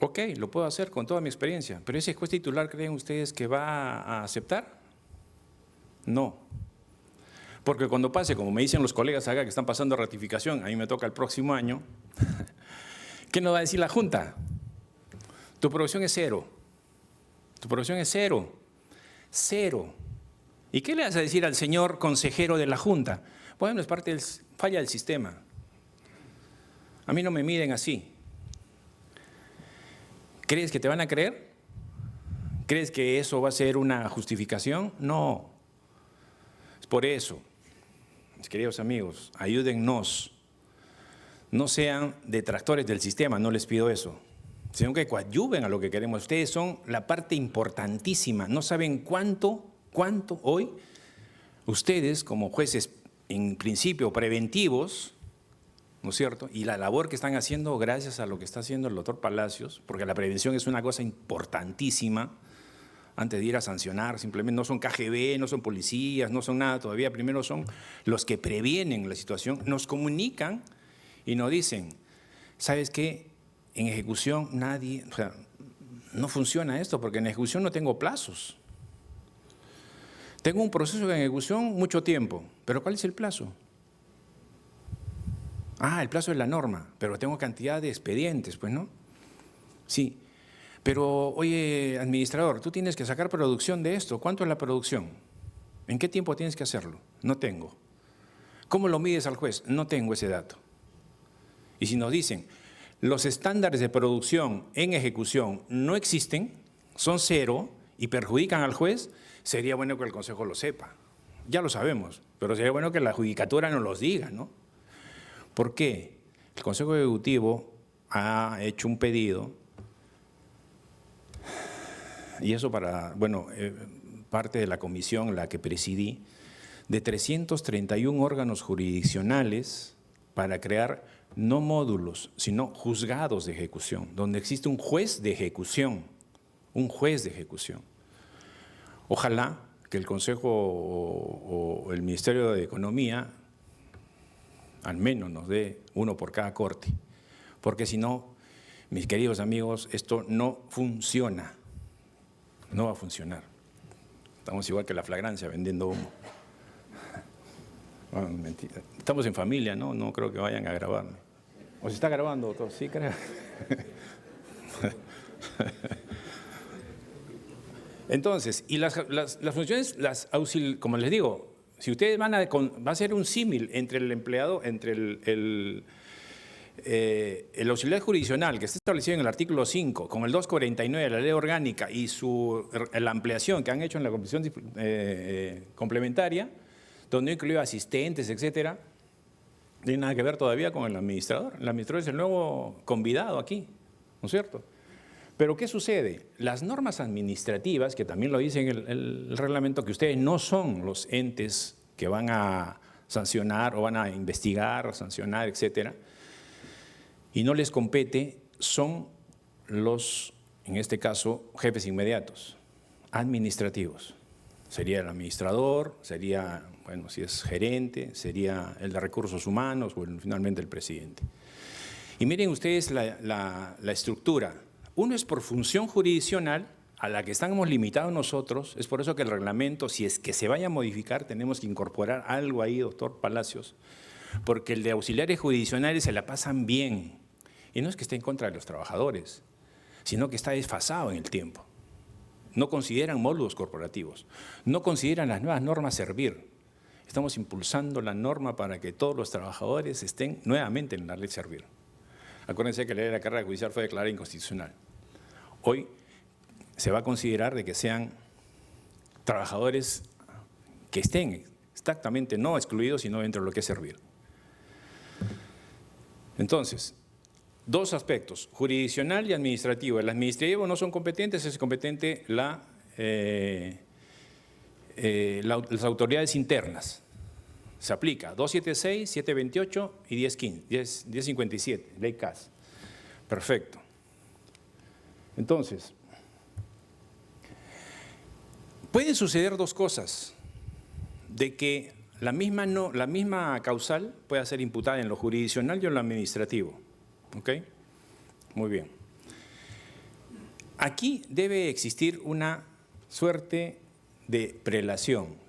Ok, lo puedo hacer con toda mi experiencia, pero ese juez titular, ¿creen ustedes que va a aceptar? No. Porque cuando pase, como me dicen los colegas acá que están pasando ratificación, a mí me toca el próximo año, ¿qué nos va a decir la Junta? Tu producción es cero. Tu producción es cero. Cero. ¿Y qué le vas a decir al señor consejero de la Junta? Bueno, es parte del falla del sistema. A mí no me miden así. ¿Crees que te van a creer? ¿Crees que eso va a ser una justificación? No. Es por eso, mis queridos amigos, ayúdennos. No sean detractores del sistema, no les pido eso, sino que coadyuven a lo que queremos. Ustedes son la parte importantísima. No saben cuánto hoy ustedes como jueces, en principio preventivos, ¿no es cierto? Y la labor que están haciendo gracias a lo que está haciendo el doctor Palacios, porque la prevención es una cosa importantísima, antes de ir a sancionar, simplemente no son KGB, no son policías, no son nada todavía, primero son los que previenen la situación, nos comunican y nos dicen, ¿sabes qué? En ejecución nadie, o sea, no funciona esto porque en ejecución no tengo plazos. Tengo un proceso de ejecución mucho tiempo, pero ¿cuál es el plazo? Ah, el plazo es la norma, pero tengo cantidad de expedientes, pues, ¿no? Sí, pero oye, administrador, tú tienes que sacar producción de esto. ¿Cuánto es la producción? ¿En qué tiempo tienes que hacerlo? No tengo. ¿Cómo lo mides al juez? No tengo ese dato. Y si nos dicen, los estándares de producción en ejecución no existen, son cero y perjudican al juez, sería bueno que el Consejo lo sepa. Ya lo sabemos, pero sería bueno que la judicatura nos los diga, ¿no? ¿Por qué? El Consejo Ejecutivo ha hecho un pedido, y eso para, bueno, parte de la comisión, la que presidí, de 331 órganos jurisdiccionales para crear no módulos, sino juzgados de ejecución, donde existe un juez de ejecución, un juez de ejecución. Ojalá que el Consejo o el Ministerio de Economía al menos nos dé uno por cada corte, porque si no, mis queridos amigos, esto no funciona, no va a funcionar. Estamos igual que la flagrancia vendiendo humo. Bueno, mentira. Estamos en familia, ¿no? No creo que vayan a grabarme. ¿O se está grabando, doctor? Sí, creo. Entonces, y las funciones, como les digo, si ustedes va a ser un símil entre el empleado, entre el auxiliar jurisdiccional que está establecido en el artículo 5 con el 249 de la ley orgánica y la ampliación que han hecho en la comisión complementaria, donde incluye asistentes, etcétera, no tiene nada que ver todavía con el administrador. El administrador es el nuevo convidado aquí, ¿no es cierto? Pero ¿qué sucede? Las normas administrativas, que también lo dice en el reglamento, que ustedes no son los entes que van a sancionar o van a investigar, sancionar, etcétera, y no les compete, son los, en este caso, jefes inmediatos, administrativos. Sería el administrador, sería, bueno, si es gerente, sería el de recursos humanos o finalmente el presidente. Y miren ustedes la estructura. Uno es por función jurisdiccional, a la que estamos limitados nosotros, es por eso que el reglamento, si es que se vaya a modificar, tenemos que incorporar algo ahí, doctor Palacios, porque el de auxiliares jurisdiccionales se la pasan bien, y no es que esté en contra de los trabajadores, sino que está desfasado en el tiempo. No consideran módulos corporativos, no consideran las nuevas normas servir. Estamos impulsando la norma para que todos los trabajadores estén nuevamente en la ley servir. Acuérdense que la ley de la carrera judicial fue declarada inconstitucional. Hoy se va a considerar de que sean trabajadores que estén exactamente no excluidos, sino dentro de lo que es servir. Entonces, dos aspectos, jurisdiccional y administrativo. El administrativo no son competentes, es competente las autoridades internas. Se aplica 276, 728 y 1057, ley CAS. Perfecto. Entonces, pueden suceder dos cosas, de que la misma causal pueda ser imputada en lo jurisdiccional y en lo administrativo. ¿Ok? Muy bien. Aquí debe existir una suerte de prelación.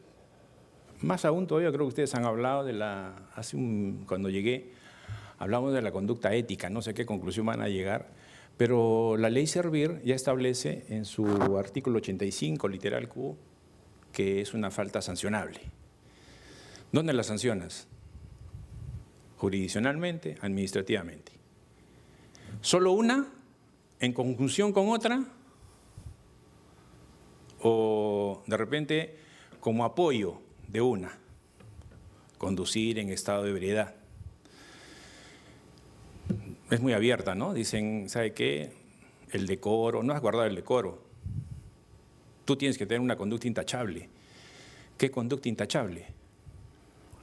Más aún todavía creo que ustedes han hablado de cuando llegué, hablamos de la conducta ética, no sé a qué conclusión van a llegar, pero la ley Servir ya establece en su artículo 85, literal Q, que es una falta sancionable. ¿Dónde la sancionas? Jurisdiccionalmente, administrativamente. ¿Solo una en conjunción con otra? ¿O de repente como apoyo de una? Conducir en estado de ebriedad. Es muy abierta, ¿no? Dicen, ¿sabe qué? El decoro, no has guardado el decoro. Tú tienes que tener una conducta intachable. ¿Qué conducta intachable?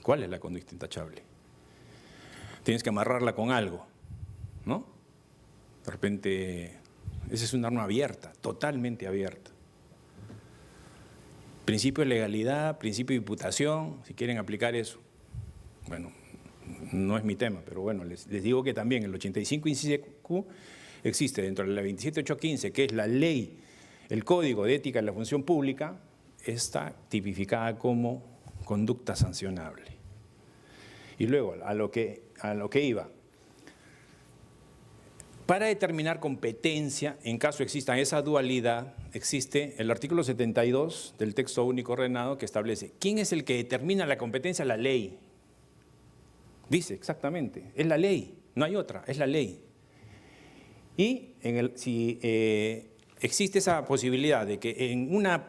¿Cuál es la conducta intachable? Tienes que amarrarla con algo, ¿no? De repente, esa es un arma abierta, totalmente abierta. Principio de legalidad, principio de imputación, si quieren aplicar eso. Bueno, no es mi tema, pero bueno, les digo que también el 85 inciso Q existe dentro de la 27815, que es la ley, el Código de Ética de la Función Pública, está tipificada como conducta sancionable. Y luego, a lo que iba. Para determinar competencia, en caso exista esa dualidad, existe el artículo 72 del texto único ordenado que establece ¿quién es el que determina la competencia? La ley. Dice exactamente, es la ley, no hay otra, es la ley. Y si existe esa posibilidad de que en una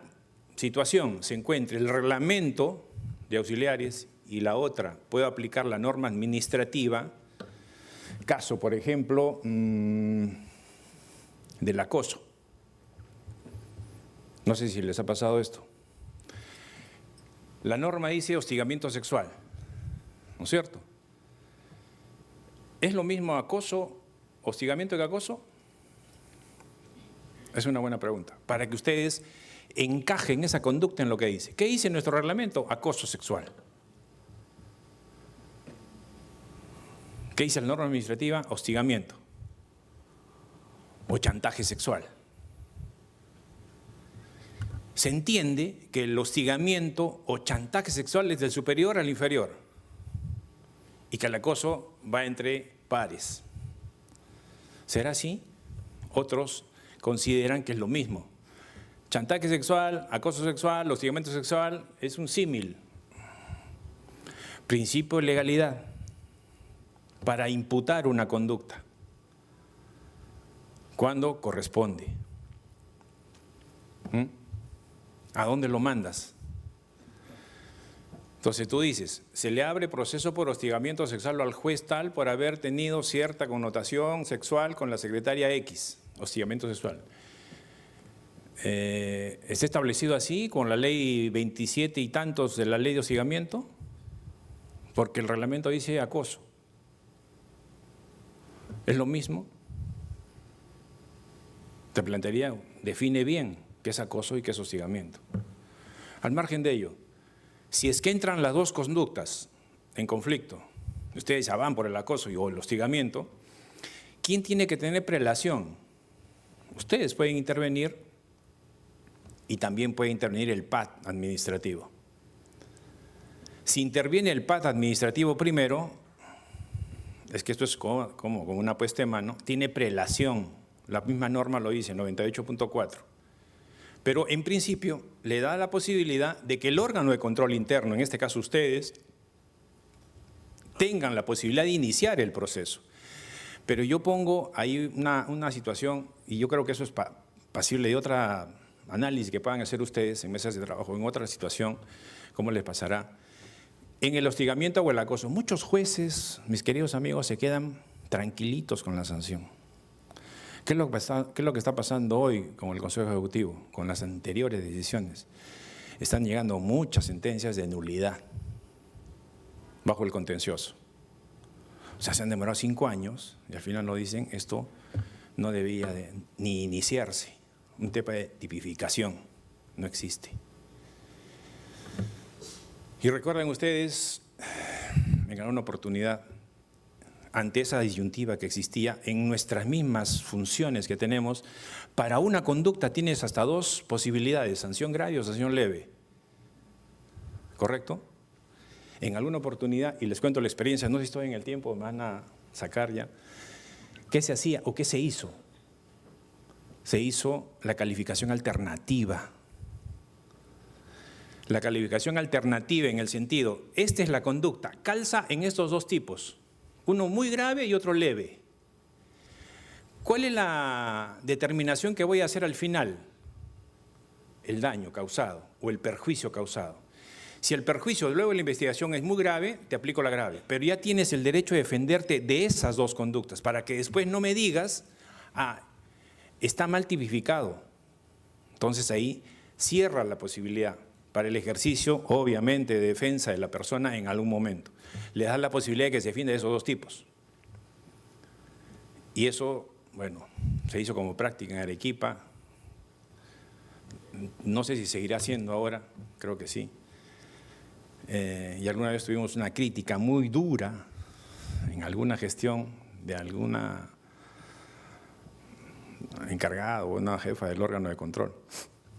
situación se encuentre el reglamento de auxiliares y la otra pueda aplicar la norma administrativa, caso, por ejemplo, del acoso. No sé si les ha pasado esto. La norma dice hostigamiento sexual, ¿no es cierto? ¿Es lo mismo acoso, hostigamiento que acoso? Es una buena pregunta, para que ustedes encajen esa conducta en lo que dice. ¿Qué dice nuestro reglamento? Acoso sexual. ¿Qué dice la norma administrativa? Hostigamiento o chantaje sexual. Se entiende que el hostigamiento o chantaje sexual es del superior al inferior y que el acoso va entre pares. ¿Será así? Otros consideran que es lo mismo. Chantaje sexual, acoso sexual, hostigamiento sexual es un símil. Principio de legalidad para imputar una conducta cuando corresponde. ¿A dónde lo mandas? Entonces tú dices, se le abre proceso por hostigamiento sexual al juez tal por haber tenido cierta connotación sexual con la secretaria X, hostigamiento sexual. ¿Está establecido así con la ley 27 y tantos de la ley de hostigamiento? Porque el reglamento dice acoso. ¿Es lo mismo? Te plantearía, define bien qué es acoso y qué es hostigamiento. Al margen de ello, si es que entran las dos conductas en conflicto, ustedes ya van por el acoso o el hostigamiento, ¿quién tiene que tener prelación? Ustedes pueden intervenir y también puede intervenir el PAT administrativo. Si interviene el PAT administrativo primero, es que esto es como una puesta de mano, tiene prelación, la misma norma lo dice, 98.4. Pero en principio le da la posibilidad de que el órgano de control interno, en este caso ustedes, tengan la posibilidad de iniciar el proceso. Pero yo pongo ahí una situación, y yo creo que eso es pasible de otra análisis que puedan hacer ustedes en mesas de trabajo, en otra situación, cómo les pasará. En el hostigamiento o el acoso, muchos jueces, mis queridos amigos, se quedan tranquilitos con la sanción. ¿Qué es lo que está pasando hoy con el Consejo Ejecutivo, con las anteriores decisiones? Están llegando muchas sentencias de nulidad bajo el contencioso. O sea, se han demorado 5 años y al final nos dicen esto no debía ni iniciarse. Un tema de tipificación no existe. Y recuerden ustedes, en alguna oportunidad, ante esa disyuntiva que existía en nuestras mismas funciones que tenemos, para una conducta tienes hasta 2 posibilidades, sanción grave o sanción leve. ¿Correcto? En alguna oportunidad, y les cuento la experiencia, no sé si estoy en el tiempo, me van a sacar ya, ¿qué se hacía o qué se hizo? Se hizo la calificación alternativa. La calificación alternativa en el sentido, esta es la conducta, calza en estos 2 tipos, uno muy grave y otro leve. ¿Cuál es la determinación que voy a hacer al final? El daño causado o el perjuicio causado. Si el perjuicio luego de la investigación es muy grave, te aplico la grave, pero ya tienes el derecho de defenderte de esas 2 conductas, para que después no me digas, está mal tipificado. Entonces ahí cierra la posibilidad para el ejercicio, obviamente, de defensa de la persona en algún momento. Le das la posibilidad de que se defienda de esos 2 tipos. Y eso, bueno, se hizo como práctica en Arequipa. No sé si seguirá siendo ahora, creo que sí. Y alguna vez tuvimos una crítica muy dura en alguna gestión de alguna encargada o una jefa del órgano de control.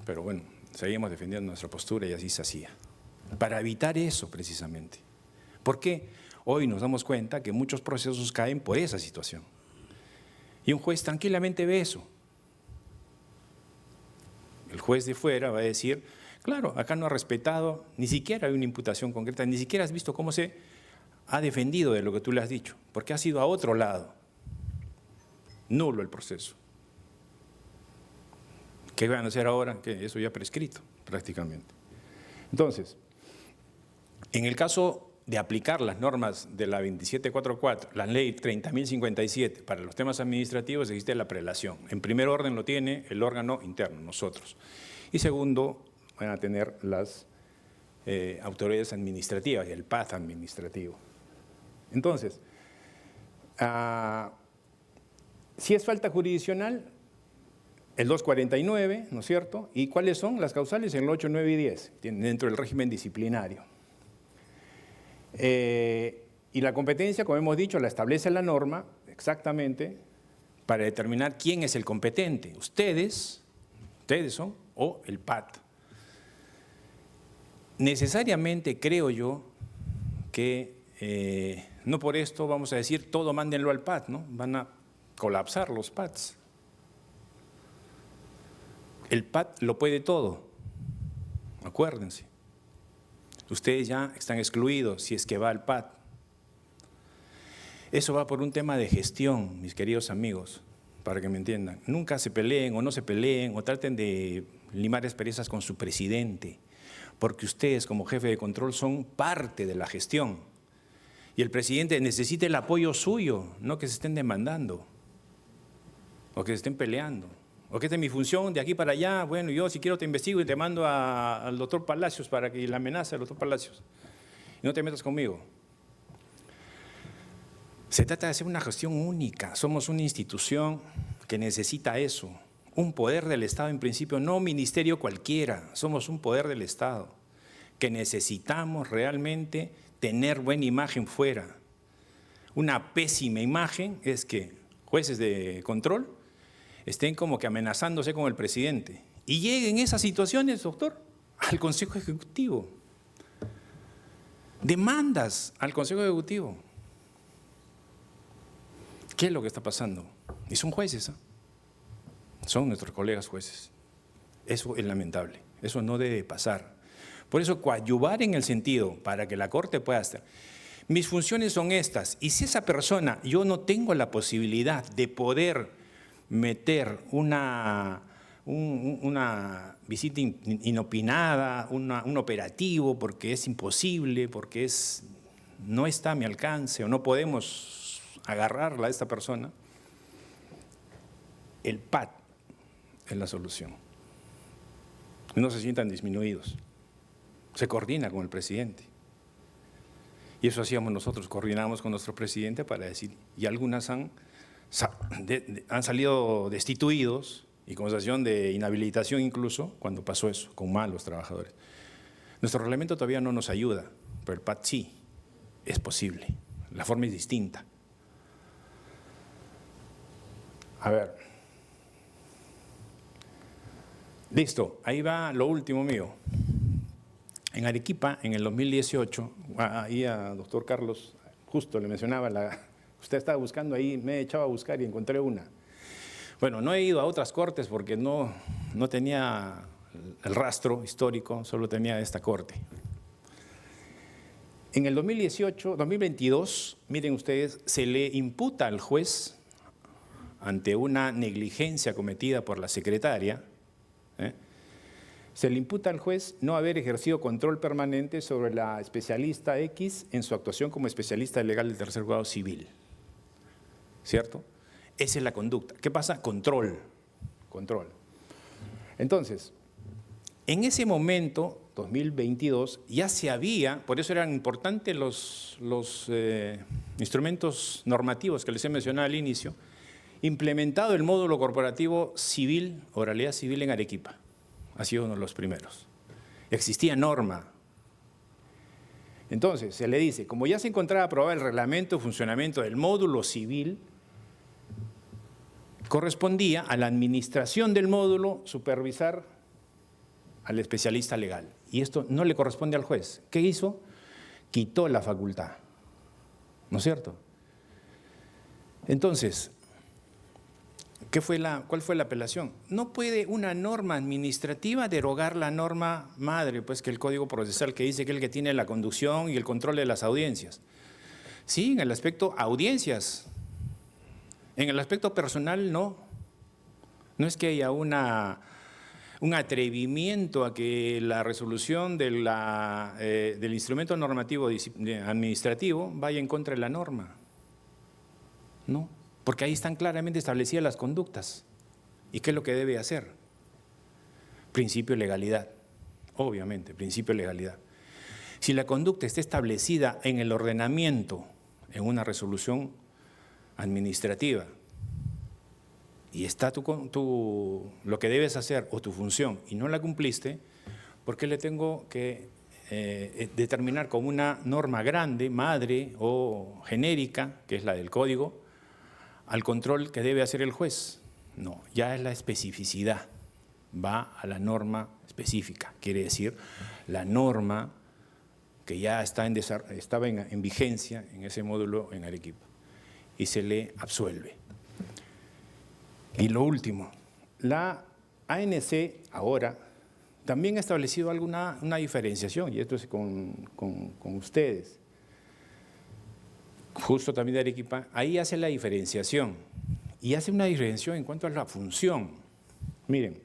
Pero bueno, seguimos defendiendo nuestra postura y así se hacía. Para evitar eso precisamente. Porque hoy nos damos cuenta que muchos procesos caen por esa situación. Y un juez tranquilamente ve eso. El juez de fuera va a decir, claro, acá no ha respetado, ni siquiera hay una imputación concreta, ni siquiera has visto cómo se ha defendido de lo que tú le has dicho, porque ha sido a otro lado. Nulo el proceso. ¿Qué van a hacer ahora? Que eso ya prescrito prácticamente. Entonces, en el caso de aplicar las normas de la 2744, la ley 30.057, para los temas administrativos existe la prelación. En primer orden lo tiene el órgano interno, nosotros. Y segundo, van a tener las autoridades administrativas y el PAD administrativo. Entonces, si es falta jurisdiccional, el 249, ¿no es cierto? ¿Y cuáles son las causales? En el 8, 9 y 10, dentro del régimen disciplinario. Y la competencia, como hemos dicho, la establece la norma exactamente para determinar quién es el competente. Ustedes son, o el PAD. Necesariamente creo yo que no por esto vamos a decir todo mándenlo al PAD, ¿no? Van a colapsar los PADs. El PAD lo puede todo, acuérdense. Ustedes ya están excluidos si es que va al PAD. Eso va por un tema de gestión, mis queridos amigos, para que me entiendan. Nunca se peleen o no se peleen o traten de limar asperezas con su presidente, porque ustedes como jefe de control son parte de la gestión. Y el presidente necesita el apoyo suyo, no que se estén demandando o que se estén peleando. O que esta es mi función de aquí para allá, bueno, yo si quiero te investigo y te mando al doctor Palacios para que la amenace al doctor Palacios. Y no te metas conmigo. Se trata de hacer una gestión única. Somos una institución que necesita eso. Un poder del Estado en principio, no un ministerio cualquiera. Somos un poder del Estado que necesitamos realmente tener buena imagen fuera. Una pésima imagen es que jueces de control estén como que amenazándose con el presidente. Y lleguen esas situaciones, doctor, al Consejo Ejecutivo. Demandas al Consejo Ejecutivo. ¿Qué es lo que está pasando? Y son jueces, ¿eh? Son nuestros colegas jueces. Eso es lamentable, eso no debe pasar. Por eso coadyuvar en el sentido para que la Corte pueda estar. Mis funciones son estas, y si esa persona, yo no tengo la posibilidad de poder meter una una visita inopinada, un operativo, porque es imposible, porque no está a mi alcance o no podemos agarrarla a esta persona, el PAD es la solución. No se sientan disminuidos. Se coordina con el presidente. Y eso hacíamos nosotros, coordinamos con nuestro presidente para decir, y algunas han salido destituidos y con sanción de inhabilitación incluso, cuando pasó eso, con malos trabajadores. Nuestro reglamento todavía no nos ayuda, pero el PAD sí, es posible. La forma es distinta. A ver. Listo, ahí va lo último mío. En Arequipa, en el 2018, ahí a doctor Carlos, justo le mencionaba, usted estaba buscando ahí, me he echado a buscar y encontré una. Bueno, no he ido a otras cortes porque no tenía el rastro histórico, solo tenía esta corte. En el 2022, miren ustedes, se le imputa al juez, ante una negligencia cometida por la secretaria, se le imputa al juez no haber ejercido control permanente sobre la especialista X en su actuación como especialista legal del tercer grado civil. ¿Cierto? Esa es la conducta. ¿Qué pasa? Control. Entonces, en ese momento, 2022, ya se había, por eso eran importantes los instrumentos normativos que les he mencionado al inicio, implementado el módulo corporativo civil, oralidad civil en Arequipa. Ha sido uno de los primeros. Existía norma. Entonces, se le dice, como ya se encontraba aprobado el reglamento de funcionamiento del módulo civil, correspondía a la administración del módulo supervisar al especialista legal. Y esto no le corresponde al juez. ¿Qué hizo? Quitó la facultad. ¿No es cierto? Entonces, ¿cuál fue la apelación? No puede una norma administrativa derogar la norma madre, pues que el Código Procesal que dice que es el que tiene la conducción y el control de las audiencias. Sí, en el aspecto audiencias. En el aspecto personal, no. No es que haya un atrevimiento a que la resolución del instrumento normativo administrativo vaya en contra de la norma. No. Porque ahí están claramente establecidas las conductas. ¿Y qué es lo que debe hacer? Principio de legalidad, obviamente, principio de legalidad. Si la conducta está establecida en el ordenamiento, en una resolución administrativa, y está lo que debes hacer o tu función y no la cumpliste, ¿por qué le tengo que determinar como una norma grande, madre o genérica, que es la del código, al control que debe hacer el juez? No, ya es la especificidad, va a la norma específica, quiere decir la norma que ya estaba en vigencia en ese módulo en Arequipa y se le absuelve. Y lo último, la ANC ahora también ha establecido una diferenciación, y esto es con ustedes. Justo también de Arequipa, ahí hace la diferenciación y hace una diferenciación en cuanto a la función. Miren,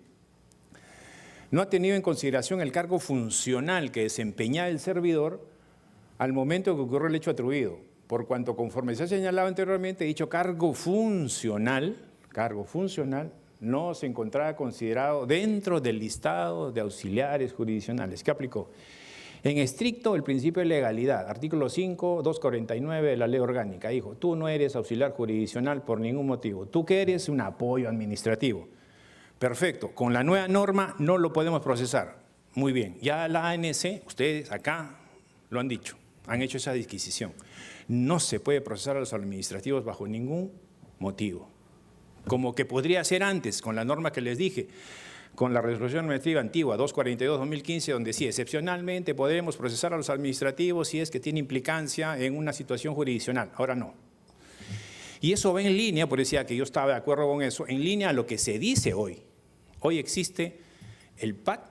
no ha tenido en consideración el cargo funcional que desempeñaba el servidor al momento que ocurrió el hecho atribuido, por cuanto conforme se ha señalado anteriormente, dicho cargo funcional no se encontraba considerado dentro del listado de auxiliares jurisdiccionales. ¿Qué aplicó? En estricto, el principio de legalidad, artículo 5, 249 de la ley orgánica, dijo, tú no eres auxiliar jurisdiccional por ningún motivo, tú que eres un apoyo administrativo. Perfecto, con la nueva norma no lo podemos procesar. Muy bien, ya la ANC, ustedes acá lo han dicho, han hecho esa disquisición. No se puede procesar a los administrativos bajo ningún motivo. Como que podría ser antes, con la norma que les dije, con la resolución administrativa antigua 242-2015, donde sí, excepcionalmente podemos procesar a los administrativos si es que tiene implicancia en una situación jurisdiccional. Ahora no. Y eso va en línea, por decía que yo estaba de acuerdo con eso, en línea a lo que se dice hoy. Hoy existe el PAD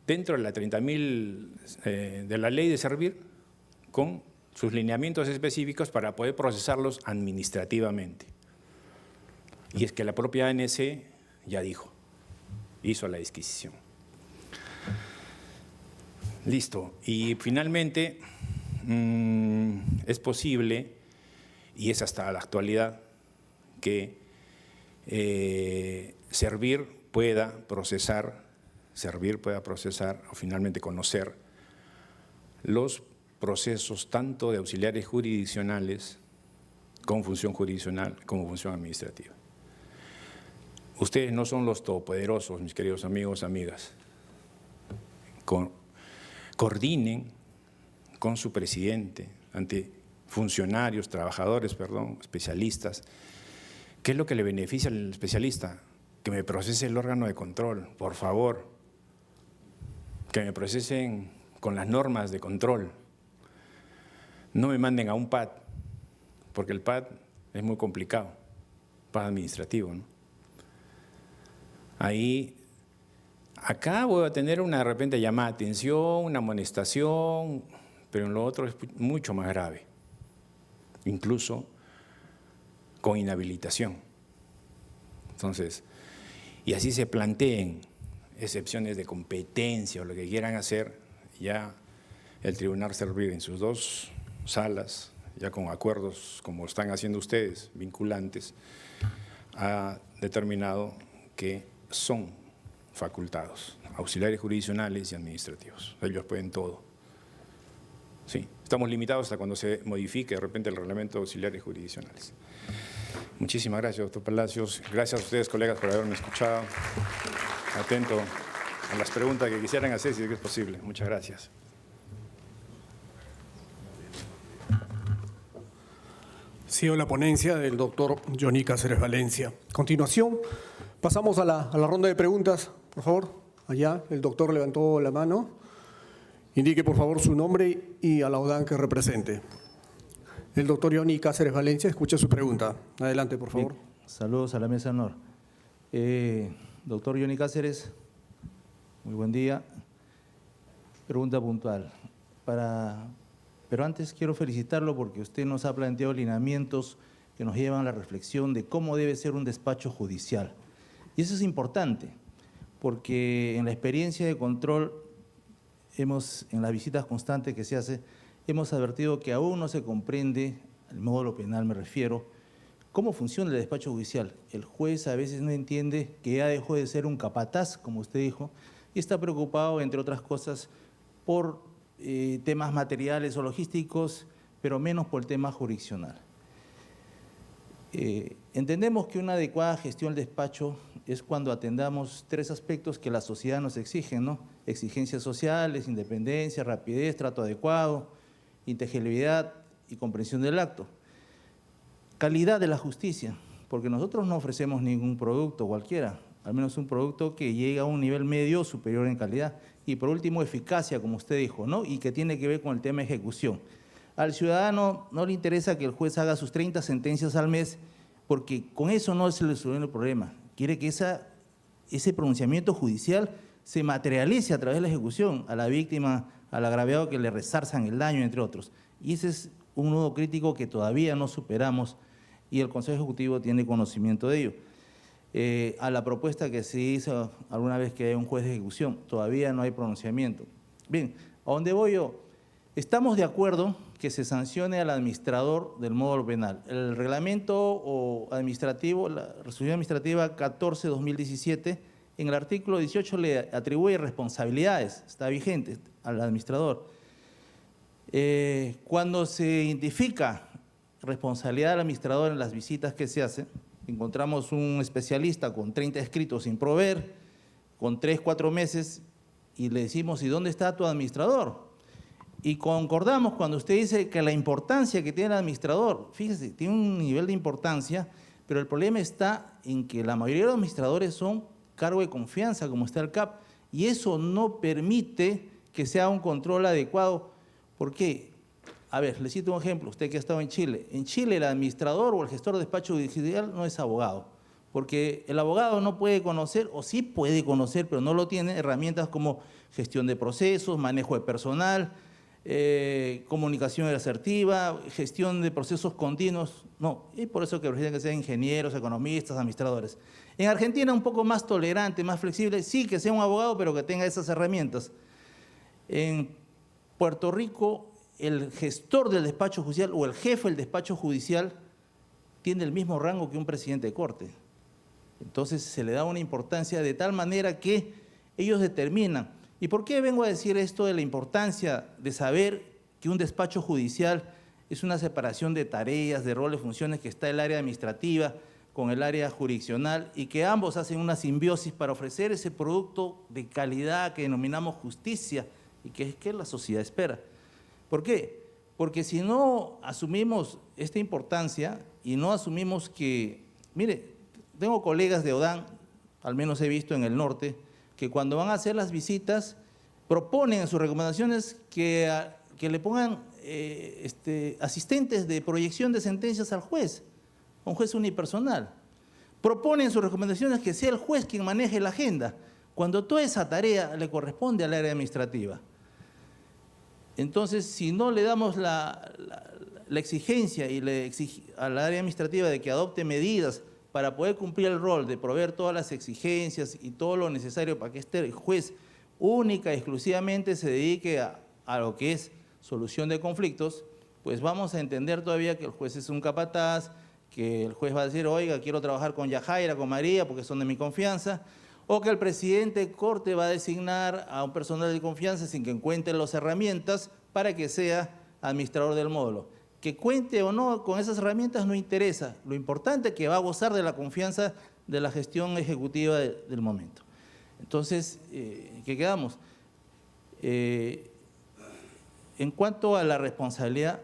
dentro de la 30.000 de la ley de servir con sus lineamientos específicos para poder procesarlos administrativamente. Y es que la propia ANC ya dijo. hizo la disquisición. Listo. Y finalmente, es posible, y es hasta la actualidad, que Servir pueda procesar o finalmente conocer los procesos tanto de auxiliares jurisdiccionales con función jurisdiccional como función administrativa. Ustedes no son los todopoderosos, mis queridos amigos, amigas. Coordinen con su presidente ante funcionarios, trabajadores, especialistas. ¿Qué es lo que le beneficia al especialista? Que me procese el órgano de control, por favor. Que me procesen con las normas de control. No me manden a un PAD, porque el PAD es muy complicado, PAD administrativo, ¿no? Acá voy a tener de repente llamada de atención, una amonestación, pero en lo otro es mucho más grave, incluso con inhabilitación. Entonces, y así se planteen excepciones de competencia o lo que quieran hacer, ya el Tribunal Servir en sus dos salas, ya con acuerdos como están haciendo ustedes, vinculantes, ha determinado que son facultados, auxiliares jurisdiccionales y administrativos. Ellos pueden todo. Sí, estamos limitados hasta cuando se modifique de repente el reglamento de auxiliares jurisdiccionales. Muchísimas gracias, doctor Palacios. Gracias a ustedes, colegas, por haberme escuchado. Atento a las preguntas que quisieran hacer, si es posible. Muchas gracias. Sigo la ponencia del doctor Johnny Cáceres Valencia. A continuación, pasamos a la ronda de preguntas. Por favor, allá el doctor levantó la mano. Indique, por favor, su nombre y a la ODAN que represente. El doctor Johnny Cáceres Valencia, escucha su pregunta. Adelante, por favor. Bien. Saludos a la mesa de honor. Doctor Johnny Cáceres, muy buen día. Pregunta puntual. Pero antes quiero felicitarlo porque usted nos ha planteado lineamientos que nos llevan a la reflexión de cómo debe ser un despacho judicial. Y eso es importante, porque en la experiencia de control, en las visitas constantes que se hace, hemos advertido que aún no se comprende, al módulo penal me refiero, cómo funciona el despacho judicial. El juez a veces no entiende que ya dejó de ser un capataz, como usted dijo, y está preocupado, entre otras cosas, por temas materiales o logísticos, pero menos por el tema jurisdiccional. Entendemos que una adecuada gestión del despacho es cuando atendamos tres aspectos que la sociedad nos exige, ¿no? Exigencias sociales, independencia, rapidez, trato adecuado, inteligibilidad y comprensión del acto. Calidad de la justicia, porque nosotros no ofrecemos ningún producto cualquiera, al menos un producto que llegue a un nivel medio superior en calidad. Y por último, eficacia, como usted dijo, ¿no? Y que tiene que ver con el tema de ejecución. Al ciudadano no le interesa que el juez haga sus 30 sentencias al mes, porque con eso no se le soluciona el problema. Quiere que ese pronunciamiento judicial se materialice a través de la ejecución a la víctima, al agraviado que le resarzan el daño, entre otros. Y ese es un nudo crítico que todavía no superamos y el Consejo Ejecutivo tiene conocimiento de ello. A la propuesta que se hizo alguna vez que haya un juez de ejecución, todavía no hay pronunciamiento. Bien, ¿a dónde voy yo? Estamos de acuerdo que se sancione al administrador del módulo penal. El reglamento administrativo, la resolución administrativa 14/2017, en el artículo 18 le atribuye responsabilidades, está vigente al administrador. Cuando se identifica responsabilidad del administrador en las visitas que se hacen, encontramos un especialista con 30 escritos sin proveer, con 3, 4 meses, y le decimos, ¿y dónde está tu administrador? Y concordamos cuando usted dice que la importancia que tiene el administrador, fíjese, tiene un nivel de importancia, pero el problema está en que la mayoría de los administradores son cargo de confianza, como está el CAP, y eso no permite que sea un control adecuado. ¿Por qué? A ver, le cito un ejemplo, usted que ha estado en Chile. En Chile el administrador o el gestor de despacho judicial no es abogado, porque el abogado no puede conocer, o sí puede conocer, pero no lo tiene, herramientas como gestión de procesos, manejo de personal, comunicación asertiva, gestión de procesos continuos. No, y por eso que prefieren que sean ingenieros, economistas, administradores. En Argentina un poco más tolerante, más flexible, sí que sea un abogado, pero que tenga esas herramientas. En Puerto Rico, el gestor del despacho judicial o el jefe del despacho judicial tiene el mismo rango que un presidente de corte. Entonces se le da una importancia de tal manera que ellos determinan. ¿Y por qué vengo a decir esto de la importancia de saber que un despacho judicial es una separación de tareas, de roles, funciones, que está el área administrativa con el área jurisdiccional y que ambos hacen una simbiosis para ofrecer ese producto de calidad que denominamos justicia y que es que la sociedad espera? ¿Por qué? Porque si no asumimos esta importancia y no asumimos que, mire, tengo colegas de ODAN, al menos he visto en el norte, que cuando van a hacer las visitas proponen en sus recomendaciones que le pongan asistentes de proyección de sentencias al juez, un juez unipersonal. Proponen en sus recomendaciones que sea el juez quien maneje la agenda, cuando toda esa tarea le corresponde al área administrativa. Entonces, si no le damos la exigencia y a la área administrativa de que adopte medidas para poder cumplir el rol de proveer todas las exigencias y todo lo necesario para que este juez única y exclusivamente se dedique a lo que es solución de conflictos, pues vamos a entender todavía que el juez es un capataz, que el juez va a decir, oiga, quiero trabajar con Yajaira, con María, porque son de mi confianza, o que el presidente de corte va a designar a un personal de confianza sin que encuentre las herramientas para que sea administrador del módulo. Que cuente o no con esas herramientas no interesa. Lo importante es que va a gozar de la confianza de la gestión ejecutiva del momento. Entonces, ¿qué quedamos? En cuanto a la responsabilidad,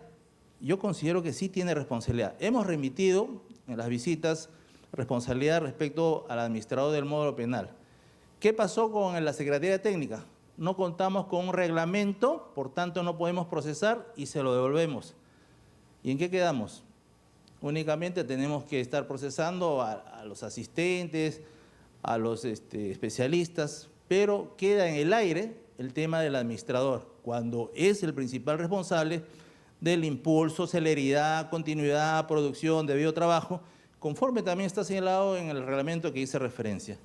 yo considero que sí tiene responsabilidad. Hemos remitido en las visitas responsabilidad respecto al administrador del módulo penal. ¿Qué pasó con la Secretaría Técnica? No contamos con un reglamento, por tanto no podemos procesar y se lo devolvemos. ¿Y en qué quedamos? Únicamente tenemos que estar procesando a los asistentes, a los especialistas, pero queda en el aire el tema del administrador, cuando es el principal responsable del impulso, celeridad, continuidad, producción, debido trabajo, conforme también está señalado en el reglamento que hice referencia.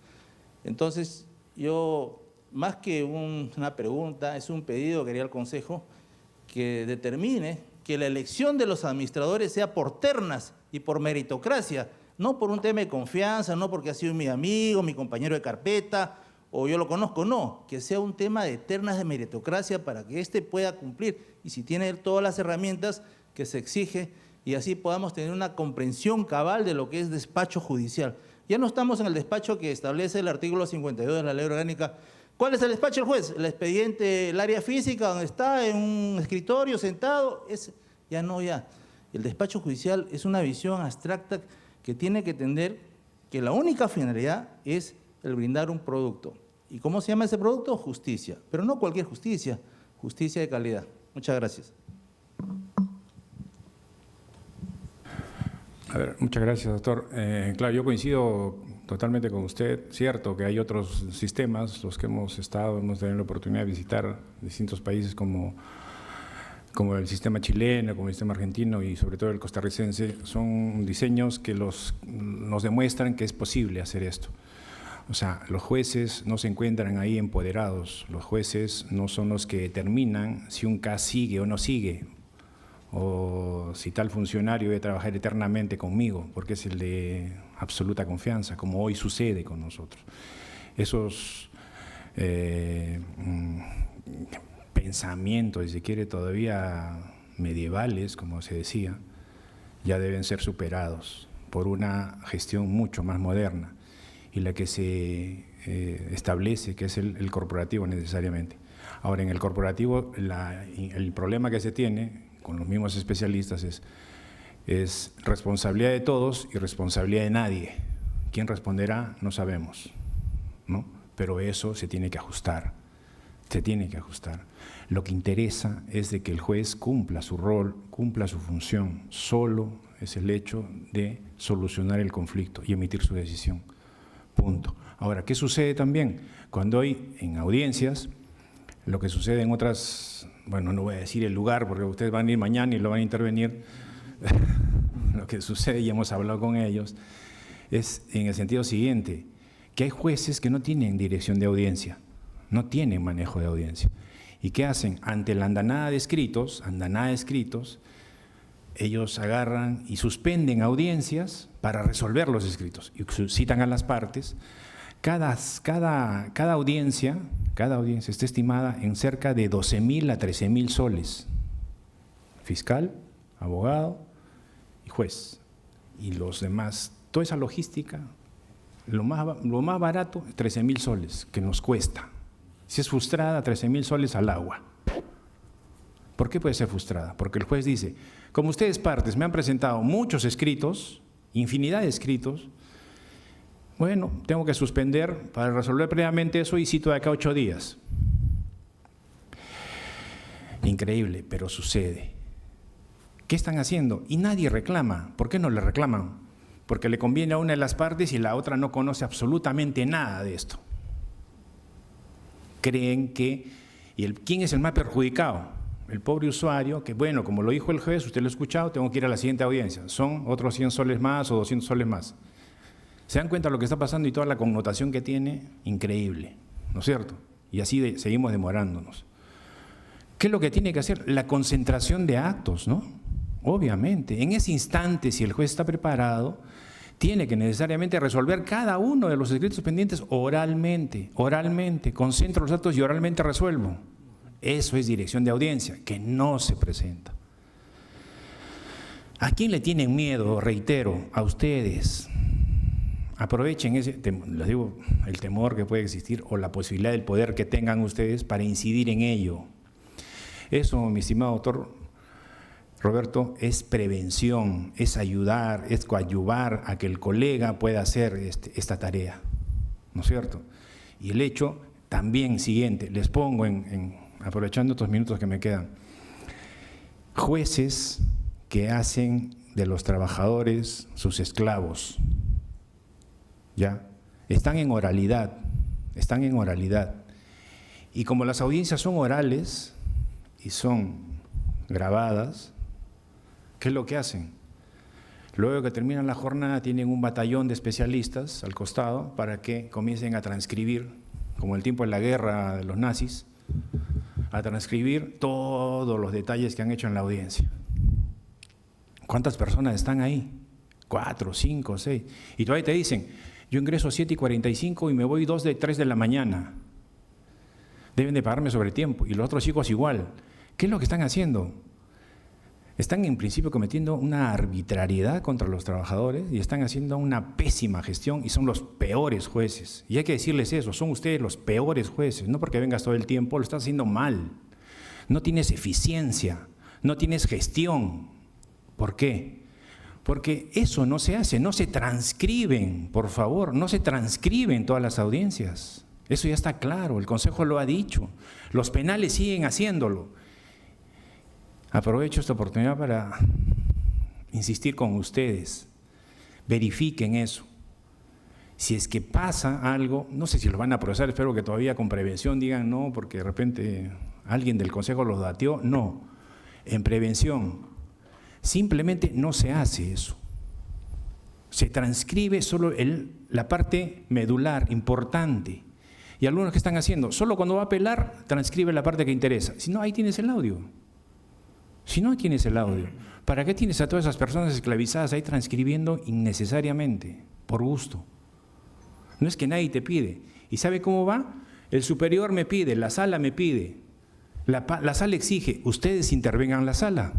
Entonces, yo, más que una pregunta, es un pedido que haría al Consejo que determine que la elección de los administradores sea por ternas y por meritocracia, no por un tema de confianza, no porque ha sido mi amigo, mi compañero de carpeta, o yo lo conozco, no, que sea un tema de ternas de meritocracia para que éste pueda cumplir y si tiene todas las herramientas que se exige y así podamos tener una comprensión cabal de lo que es despacho judicial. Ya no estamos en el despacho que establece el artículo 52 de la Ley Orgánica. ¿Cuál es el despacho del juez? El expediente, el área física, donde está en un escritorio sentado, ya no. El despacho judicial es una visión abstracta que tiene que entender que la única finalidad es el brindar un producto. ¿Y cómo se llama ese producto? Justicia. Pero no cualquier justicia, justicia de calidad. Muchas gracias. A ver, muchas gracias, doctor. Claro, yo coincido totalmente con usted. Cierto que hay otros sistemas, los que hemos tenido la oportunidad de visitar distintos países como el sistema chileno, como el sistema argentino y sobre todo el costarricense, son diseños que nos demuestran que es posible hacer esto. O sea, los jueces no se encuentran ahí empoderados, los jueces no son los que determinan si un caso sigue o no sigue, o si tal funcionario debe trabajar eternamente conmigo, porque es el de absoluta confianza, como hoy sucede con nosotros. Esos pensamientos, si se quiere, todavía medievales, como se decía, ya deben ser superados por una gestión mucho más moderna y la que se establece, que es el corporativo necesariamente. Ahora, en el corporativo, el problema que se tiene con los mismos especialistas es responsabilidad de todos y responsabilidad de nadie. ¿Quién responderá? No sabemos, ¿no? Pero eso se tiene que ajustar, Lo que interesa es de que el juez cumpla su rol, cumpla su función. Solo es el hecho de solucionar el conflicto y emitir su decisión. Punto. Ahora, ¿qué sucede también? Cuando hay en audiencias Lo que sucede en otras, bueno, no voy a decir el lugar porque ustedes van a ir mañana y lo van a intervenir, lo que sucede, y hemos hablado con ellos, es en el sentido siguiente, que hay jueces que no tienen dirección de audiencia, no tienen manejo de audiencia. ¿Y qué hacen? Ante la andanada de escritos, ellos agarran y suspenden audiencias para resolver los escritos y citan a las partes. Cada audiencia está estimada en cerca de 12.000 a 13.000 soles. Fiscal, abogado y juez. Y los demás, toda esa logística, lo más barato, 13.000 soles, que nos cuesta. Si es frustrada, 13.000 soles al agua. ¿Por qué puede ser frustrada? Porque el juez dice, como ustedes partes me han presentado muchos escritos, infinidad de escritos, bueno, tengo que suspender para resolver previamente eso y cito de acá 8 días. Increíble, pero sucede. ¿Qué están haciendo? Y nadie reclama. ¿Por qué no le reclaman? Porque le conviene a una de las partes y la otra no conoce absolutamente nada de esto. Creen que… ¿quién es el más perjudicado? El pobre usuario, que bueno, como lo dijo el juez, usted lo ha escuchado, tengo que ir a la siguiente audiencia. Son otros 100 soles más o 200 soles más. ¿Se dan cuenta de lo que está pasando y toda la connotación que tiene? Increíble, ¿no es cierto? Y así seguimos demorándonos. ¿Qué es lo que tiene que hacer? La concentración de actos, ¿no? Obviamente, en ese instante, si el juez está preparado, tiene que necesariamente resolver cada uno de los escritos pendientes oralmente, concentro los datos y oralmente resuelvo. Eso es dirección de audiencia, que no se presenta. ¿A quién le tienen miedo? Reitero, a ustedes. Aprovechen les digo, el temor que puede existir o la posibilidad del poder que tengan ustedes para incidir en ello. Eso, mi estimado doctor Roberto, es prevención, es ayudar, es coadyuvar a que el colega pueda hacer esta tarea, ¿no es cierto? Y el hecho también siguiente, les pongo aprovechando estos minutos que me quedan, jueces que hacen de los trabajadores sus esclavos, ¿ya? Están en oralidad, y como las audiencias son orales y son grabadas, ¿qué es lo que hacen? Luego que terminan la jornada tienen un batallón de especialistas al costado para que comiencen a transcribir, como el tiempo de la guerra de los nazis, a transcribir todos los detalles que han hecho en la audiencia. ¿Cuántas personas están ahí? 4, 5, 6. Y todavía te dicen, yo ingreso 7:45 y me voy 2 de 3 de la mañana. Deben de pagarme sobre tiempo. Y los otros chicos igual. ¿Qué es lo que están haciendo? Están en principio cometiendo una arbitrariedad contra los trabajadores y están haciendo una pésima gestión y son los peores jueces. Y hay que decirles eso, son ustedes los peores jueces, no porque vengas todo el tiempo, lo estás haciendo mal. No tienes eficiencia, no tienes gestión. ¿Por qué? Porque eso no se hace, no se transcriben, por favor, no se transcriben todas las audiencias. Eso ya está claro, el Consejo lo ha dicho. Los penales siguen haciéndolo. Aprovecho esta oportunidad para insistir con ustedes. Verifiquen eso. Si es que pasa algo, no sé si lo van a procesar, espero que todavía con prevención digan no, porque de repente alguien del Consejo los dateó. No, en prevención. Simplemente no se hace eso. Se transcribe solo la parte medular, importante. Y algunos que están haciendo, solo cuando va a apelar, transcribe la parte que interesa. Si no, ahí tienes el audio. ¿Para qué tienes a todas esas personas esclavizadas ahí transcribiendo innecesariamente, por gusto? No es que nadie te pide. ¿Y sabe cómo va? El superior me pide, la sala me pide, la sala exige, ustedes intervengan en la sala.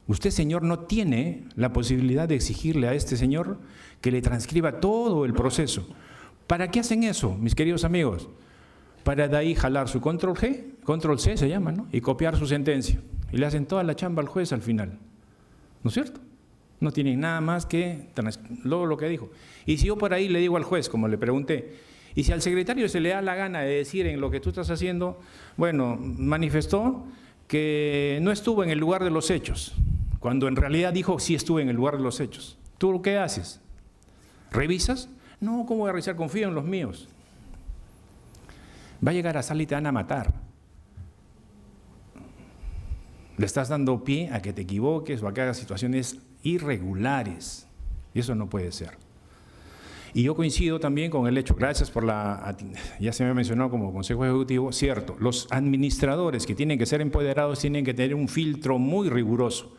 Usted, señor, no tiene la posibilidad de exigirle a este señor que le transcriba todo el proceso. ¿Para qué hacen eso, mis queridos amigos? Para de ahí jalar su control G, control C se llama, ¿no? Y copiar su sentencia. Y le hacen toda la chamba al juez al final. ¿No es cierto? No tienen nada más que luego lo que dijo. Y si yo por ahí le digo al juez, como le pregunté, y si al secretario se le da la gana de decir en lo que tú estás haciendo, bueno, manifestó que no estuvo en el lugar de los hechos, cuando en realidad dijo sí estuve en el lugar de los hechos. ¿Tú qué haces? ¿Revisas? No, ¿cómo voy a revisar? Confío en los míos. Va a llegar a sala y te van a matar. Le estás dando pie a que te equivoques o a que hagas situaciones irregulares. Y eso no puede ser. Y yo coincido también con el hecho, gracias por ya se me ha mencionado como Consejo Ejecutivo, cierto, los administradores que tienen que ser empoderados tienen que tener un filtro muy riguroso.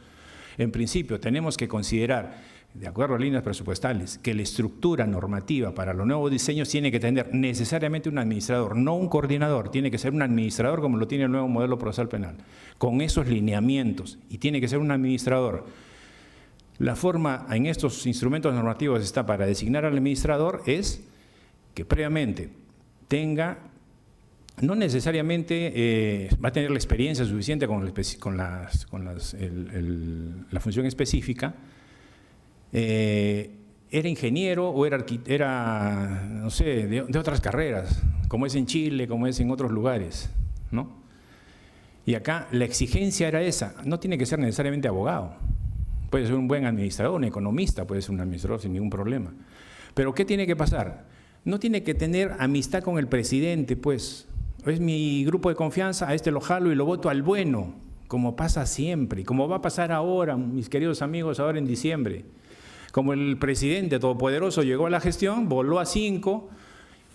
En principio, tenemos que considerar, de acuerdo a líneas presupuestales, que la estructura normativa para los nuevos diseños tiene que tener necesariamente un administrador, no un coordinador, tiene que ser un administrador como lo tiene el nuevo modelo procesal penal, con esos lineamientos, y tiene que ser un administrador. La forma en estos instrumentos normativos está para designar al administrador es que previamente tenga, no necesariamente va a tener la experiencia suficiente con la función específica, era ingeniero o era no sé, de otras carreras, como es en Chile, como es en otros lugares, ¿no? Y acá la exigencia era esa, no tiene que ser necesariamente abogado. Puede ser un buen administrador, un economista, puede ser un administrador sin ningún problema. Pero ¿qué tiene que pasar? No tiene que tener amistad con el presidente, pues. Es mi grupo de confianza, a este lo jalo y lo voto al bueno, como pasa siempre, como va a pasar ahora, mis queridos amigos, ahora en diciembre. Como el presidente todopoderoso llegó a la gestión, voló a 5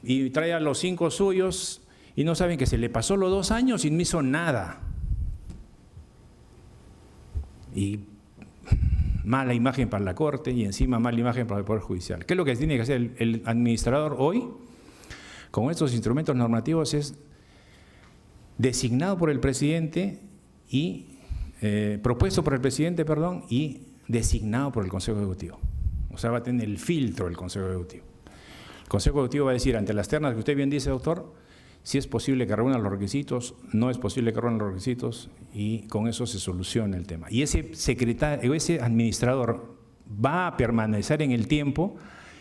y trae a los 5 suyos y no saben que se le pasó los 2 años y no hizo nada. Y mala imagen para la Corte y encima mala imagen para el Poder Judicial. ¿Qué es lo que tiene que hacer el administrador hoy? Con estos instrumentos normativos es designado por el presidente y propuesto por el presidente, perdón, y designado por el Consejo Ejecutivo. O sea, va a tener el filtro del Consejo Ejecutivo. El Consejo Ejecutivo va a decir, ante las ternas que usted bien dice, doctor, si es posible que reúnan los requisitos, no es posible que reúnan los requisitos, y con eso se soluciona el tema. Y ese secretario, ese administrador va a permanecer en el tiempo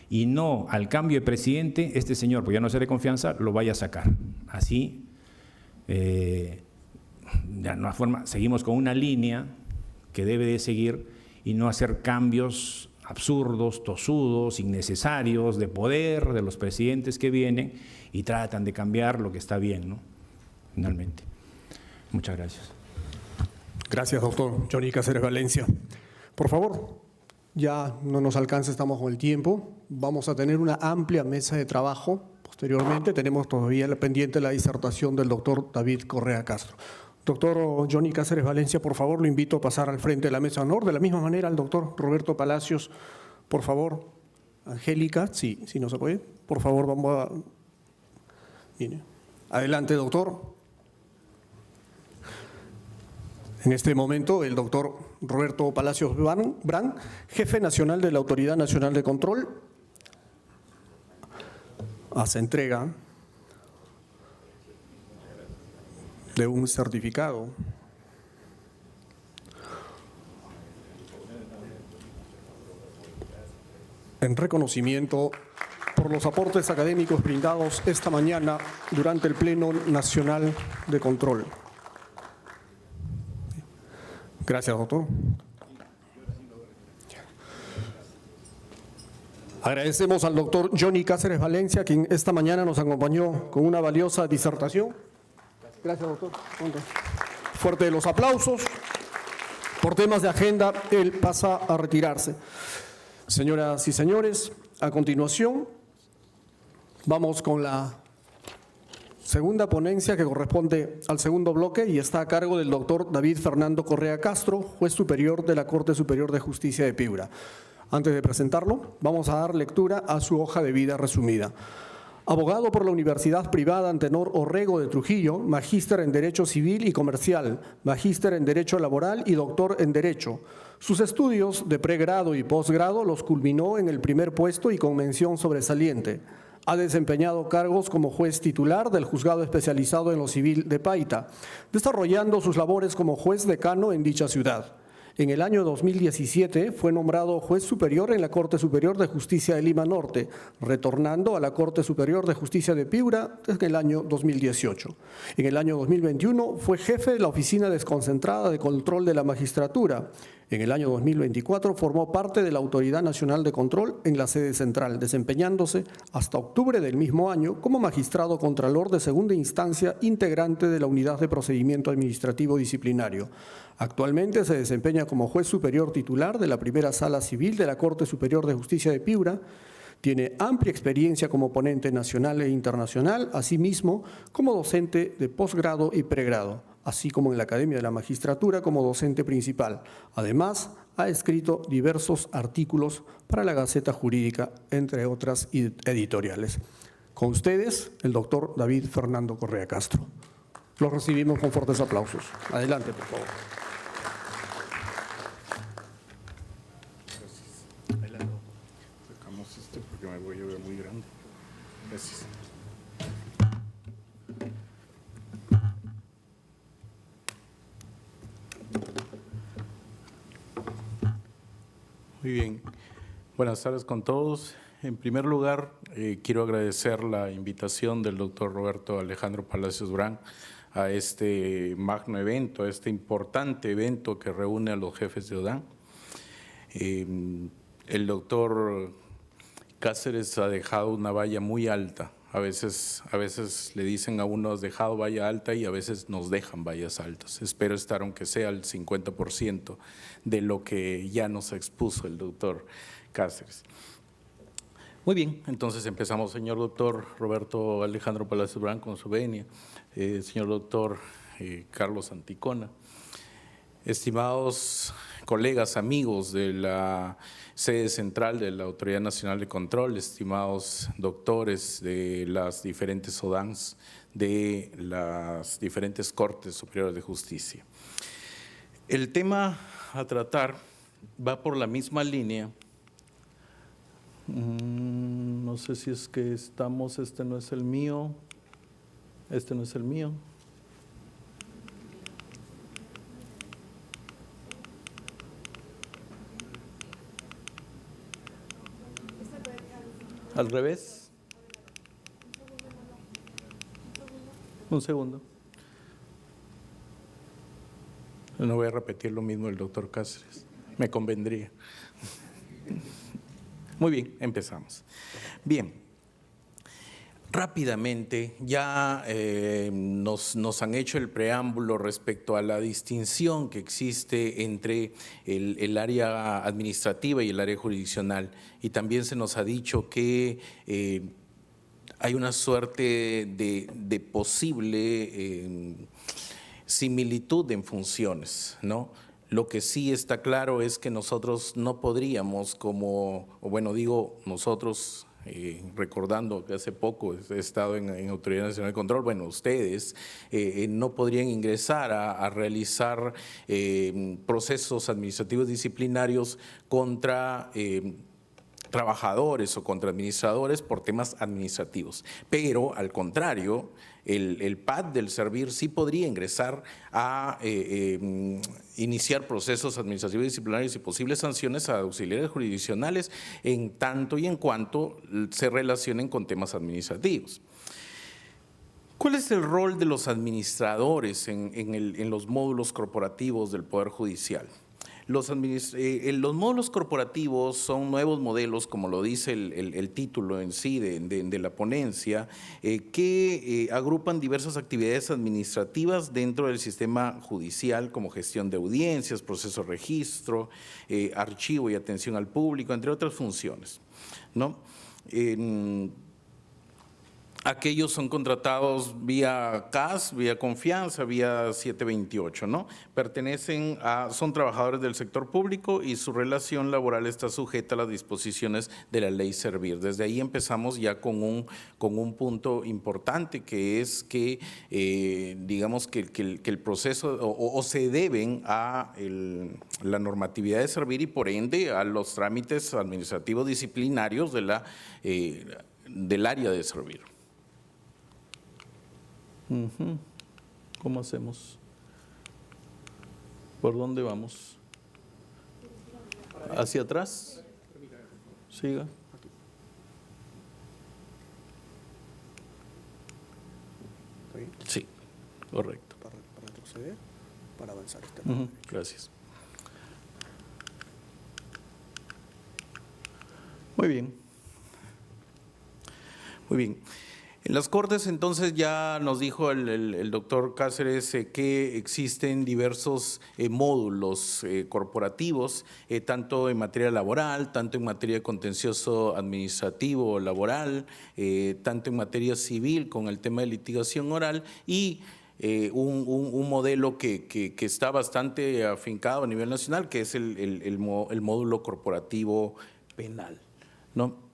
y no al cambio de presidente, este señor, pues ya no sea de confianza, lo vaya a sacar. Así, de una forma, seguimos con una línea que debe de seguir y no hacer cambios absurdos, tosudos, innecesarios, de poder de los presidentes que vienen y tratan de cambiar lo que está bien, ¿no? Finalmente. Muchas gracias. Gracias, doctor Johnny Cáceres Valencia. Por favor, ya no nos alcanza, estamos con el tiempo. Vamos a tener una amplia mesa de trabajo. Posteriormente tenemos todavía pendiente la disertación del doctor David Correa Castro. Doctor Johnny Cáceres Valencia, por favor, lo invito a pasar al frente de la mesa de honor. De la misma manera, al doctor Roberto Palacios, por favor. Angélica, sí, no se puede. Por favor, vamos a… Mire. Adelante, doctor. En este momento, el doctor Roberto Palacios Brand, jefe nacional de la Autoridad Nacional de Control, hace entrega de un certificado en reconocimiento por los aportes académicos brindados esta mañana durante el Pleno Nacional de Control. Gracias, doctor. Agradecemos al doctor Johnny Cáceres Valencia, quien esta mañana nos acompañó con una valiosa disertación. Gracias, doctor. Fuerte los aplausos. Por temas de agenda, él pasa a retirarse. Señoras y señores, a continuación vamos con la segunda ponencia que corresponde al segundo bloque y está a cargo del doctor David Fernando Correa Castro, juez superior de la Corte Superior de Justicia de Piura. Antes de presentarlo, vamos a dar lectura a su hoja de vida resumida. Abogado por la Universidad Privada Antenor Orrego de Trujillo, magíster en Derecho Civil y Comercial, magíster en Derecho Laboral y doctor en Derecho. Sus estudios de pregrado y posgrado los culminó en el primer puesto y con mención sobresaliente. Ha desempeñado cargos como juez titular del Juzgado Especializado en lo Civil de Paita, desarrollando sus labores como juez decano en dicha ciudad. En el año 2017 fue nombrado juez superior en la Corte Superior de Justicia de Lima Norte, retornando a la Corte Superior de Justicia de Piura desde el año 2018. En el año 2021 fue jefe de la Oficina Desconcentrada de Control de la Magistratura. En el año 2024 formó parte de la Autoridad Nacional de Control en la sede central, desempeñándose hasta octubre del mismo año como magistrado contralor de segunda instancia integrante de la Unidad de Procedimiento Administrativo Disciplinario. Actualmente se desempeña como juez superior titular de la Primera Sala Civil de la Corte Superior de Justicia de Piura. Tiene amplia experiencia como ponente nacional e internacional, asimismo como docente de posgrado y pregrado, así como en la Academia de la Magistratura como docente principal. Además, ha escrito diversos artículos para la Gaceta Jurídica, entre otras editoriales. Con ustedes, el doctor David Fernando Correa Castro. Los recibimos con fuertes aplausos. Adelante, por favor. Sacamos este porque me voy a ver muy grande. Gracias. Muy bien. Buenas tardes con todos. En primer lugar, quiero agradecer la invitación del doctor Roberto Alejandro Palacios Durán a este magno evento, a este importante evento que reúne a los jefes de ODAN. El doctor Cáceres ha dejado una valla muy alta. A veces le dicen a uno, has dejado valla alta, y a veces nos dejan vallas altas. Espero estar, aunque sea el 50% de lo que ya nos expuso el doctor Cáceres. Muy bien, entonces empezamos, señor doctor Roberto Alejandro Palacios Durán, con su venia, señor doctor Carlos Anticona, estimados colegas, amigos de la sede central de la Autoridad Nacional de Control, estimados doctores de las diferentes ODANs, de las diferentes Cortes Superiores de Justicia. El tema a tratar va por la misma línea. No sé si es que estamos, este no es el mío, este no es el mío. ¿Al revés? Un segundo. No voy a repetir lo mismo del doctor Cáceres, me convendría. Muy bien, empezamos. Bien, rápidamente ya nos han hecho el preámbulo respecto a la distinción que existe entre el área administrativa y el área jurisdiccional, y también se nos ha dicho que hay una suerte de posible similitud en funciones, ¿no? Lo que sí está claro es que nosotros no podríamos nosotros, recordando que hace poco he estado en Autoridad Nacional de Control, bueno, ustedes no podrían ingresar a realizar procesos administrativos disciplinarios contra trabajadores o contra administradores por temas administrativos, pero al contrario, el PAD del Servir sí podría ingresar a iniciar procesos administrativos disciplinarios y posibles sanciones a auxiliares jurisdiccionales en tanto y en cuanto se relacionen con temas administrativos. ¿Cuál es el rol de los administradores en los módulos corporativos del Poder Judicial? Los módulos corporativos son nuevos modelos, como lo dice el título en sí de la ponencia, que agrupan diversas actividades administrativas dentro del sistema judicial, como gestión de audiencias, proceso de registro, archivo y atención al público, entre otras funciones, ¿no? Aquellos son contratados vía CAS, vía Confianza, vía 728, ¿no? Son trabajadores del sector público y su relación laboral está sujeta a las disposiciones de la ley Servir. Desde ahí empezamos ya con un punto importante, que es que digamos que el proceso o se deben a la normatividad de Servir y por ende a los trámites administrativos disciplinarios del área de Servir. ¿Cómo hacemos? ¿Por dónde vamos? ¿Hacia atrás? Siga. Sí, correcto. Para retroceder, para avanzar. Gracias. Muy bien. Muy bien. En las Cortes, entonces, ya nos dijo el doctor Cáceres que existen diversos módulos corporativos, tanto en materia laboral, tanto en materia de contencioso administrativo o laboral, tanto en materia civil con el tema de litigación oral y un modelo que está bastante afincado a nivel nacional, que es el módulo corporativo penal, ¿no?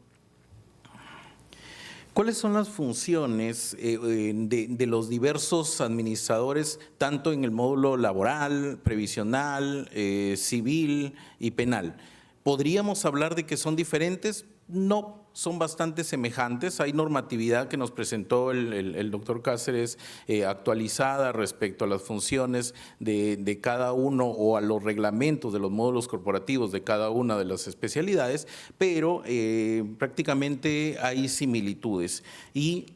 ¿Cuáles son las funciones de los diversos administradores, tanto en el módulo laboral, previsional, civil y penal? ¿Podríamos hablar de que son diferentes? No, son bastante semejantes. Hay normatividad que nos presentó el doctor Cáceres actualizada respecto a las funciones de cada uno o a los reglamentos de los módulos corporativos de cada una de las especialidades, pero prácticamente hay similitudes y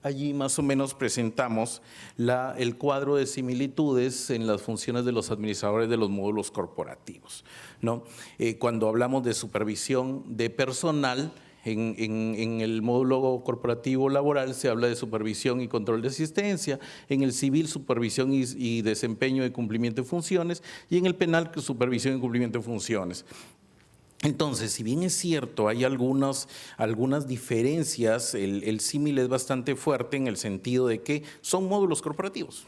allí más o menos presentamos el cuadro de similitudes en las funciones de los administradores de los módulos corporativos, ¿no? Cuando hablamos de supervisión de personal, en el módulo corporativo laboral se habla de supervisión y control de asistencia, en el civil supervisión y desempeño de cumplimiento de funciones y en el penal supervisión y cumplimiento de funciones. Entonces, si bien es cierto, hay algunas diferencias, el símil es bastante fuerte en el sentido de que son módulos corporativos.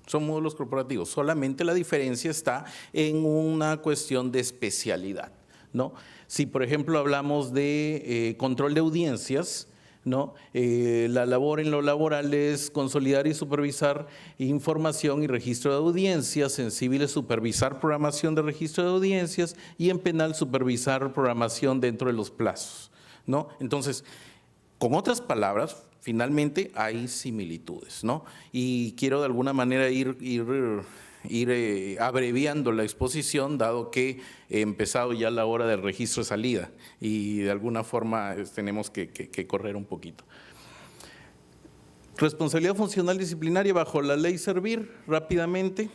Son módulos corporativos, solamente la diferencia está en una cuestión de especialidad, ¿no? Si, por ejemplo, hablamos de control de audiencias, ¿no? La labor en lo laboral es consolidar y supervisar información y registro de audiencias, en civil es supervisar programación de registro de audiencias y en penal supervisar programación dentro de los plazos, ¿no? Entonces, con otras palabras, finalmente hay similitudes, ¿no? Y quiero de alguna manera ir abreviando la exposición, dado que he empezado ya la hora del registro de salida y de alguna forma tenemos que correr un poquito. Responsabilidad funcional disciplinaria bajo la ley Servir, rápidamente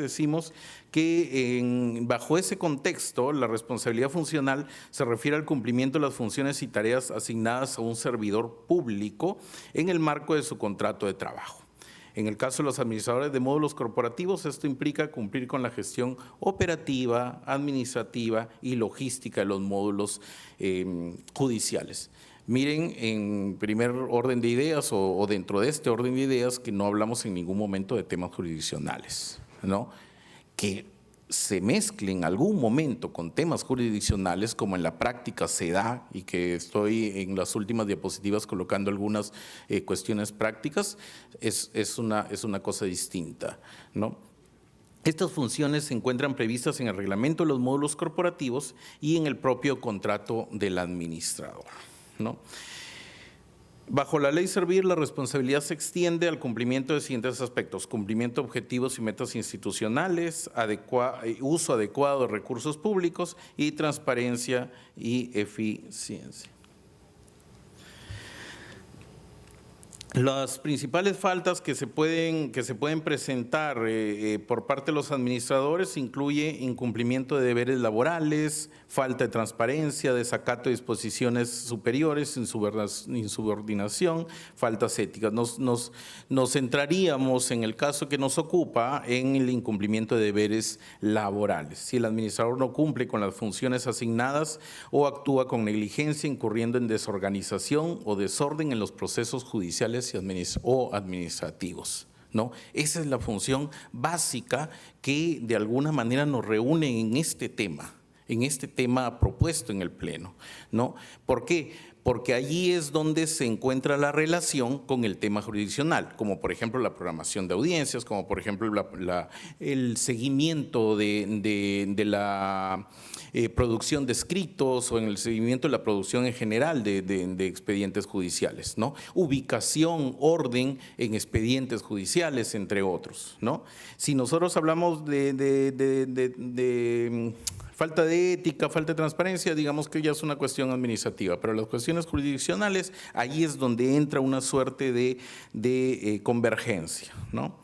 decimos que bajo ese contexto la responsabilidad funcional se refiere al cumplimiento de las funciones y tareas asignadas a un servidor público en el marco de su contrato de trabajo. En el caso de los administradores de módulos corporativos, esto implica cumplir con la gestión operativa, administrativa y logística de los módulos judiciales. Miren, en primer orden de ideas o dentro de este orden de ideas, que no hablamos en ningún momento de temas jurisdiccionales, ¿no? Que se mezcle en algún momento con temas jurisdiccionales, como en la práctica se da, y que estoy en las últimas diapositivas colocando algunas cuestiones prácticas, es una cosa distinta, ¿no? Estas funciones se encuentran previstas en el reglamento de los módulos corporativos y en el propio contrato del administrador, ¿no? Bajo la ley Servir, la responsabilidad se extiende al cumplimiento de siguientes aspectos: cumplimiento de objetivos y metas institucionales, uso adecuado de recursos públicos y transparencia y eficiencia. Las principales faltas que se pueden presentar por parte de los administradores incluye incumplimiento de deberes laborales, falta de transparencia, desacato de disposiciones superiores, insubordinación, faltas éticas. Nos centraríamos en el caso que nos ocupa en el incumplimiento de deberes laborales. Si el administrador no cumple con las funciones asignadas o actúa con negligencia, incurriendo en desorganización o desorden en los procesos judiciales o administrativos, ¿no? Esa es la función básica que de alguna manera nos reúne en este tema propuesto en el Pleno, ¿no? ¿Por qué? Porque allí es donde se encuentra la relación con el tema jurisdiccional, como por ejemplo la programación de audiencias, como por ejemplo el seguimiento de la producción de escritos o en el seguimiento de la producción en general de expedientes judiciales, ¿no? Ubicación, orden en expedientes judiciales, entre otros, ¿no? Si nosotros hablamos de falta de ética, falta de transparencia, digamos que ya es una cuestión administrativa, pero las cuestiones jurisdiccionales, ahí es donde entra una suerte de convergencia, ¿no?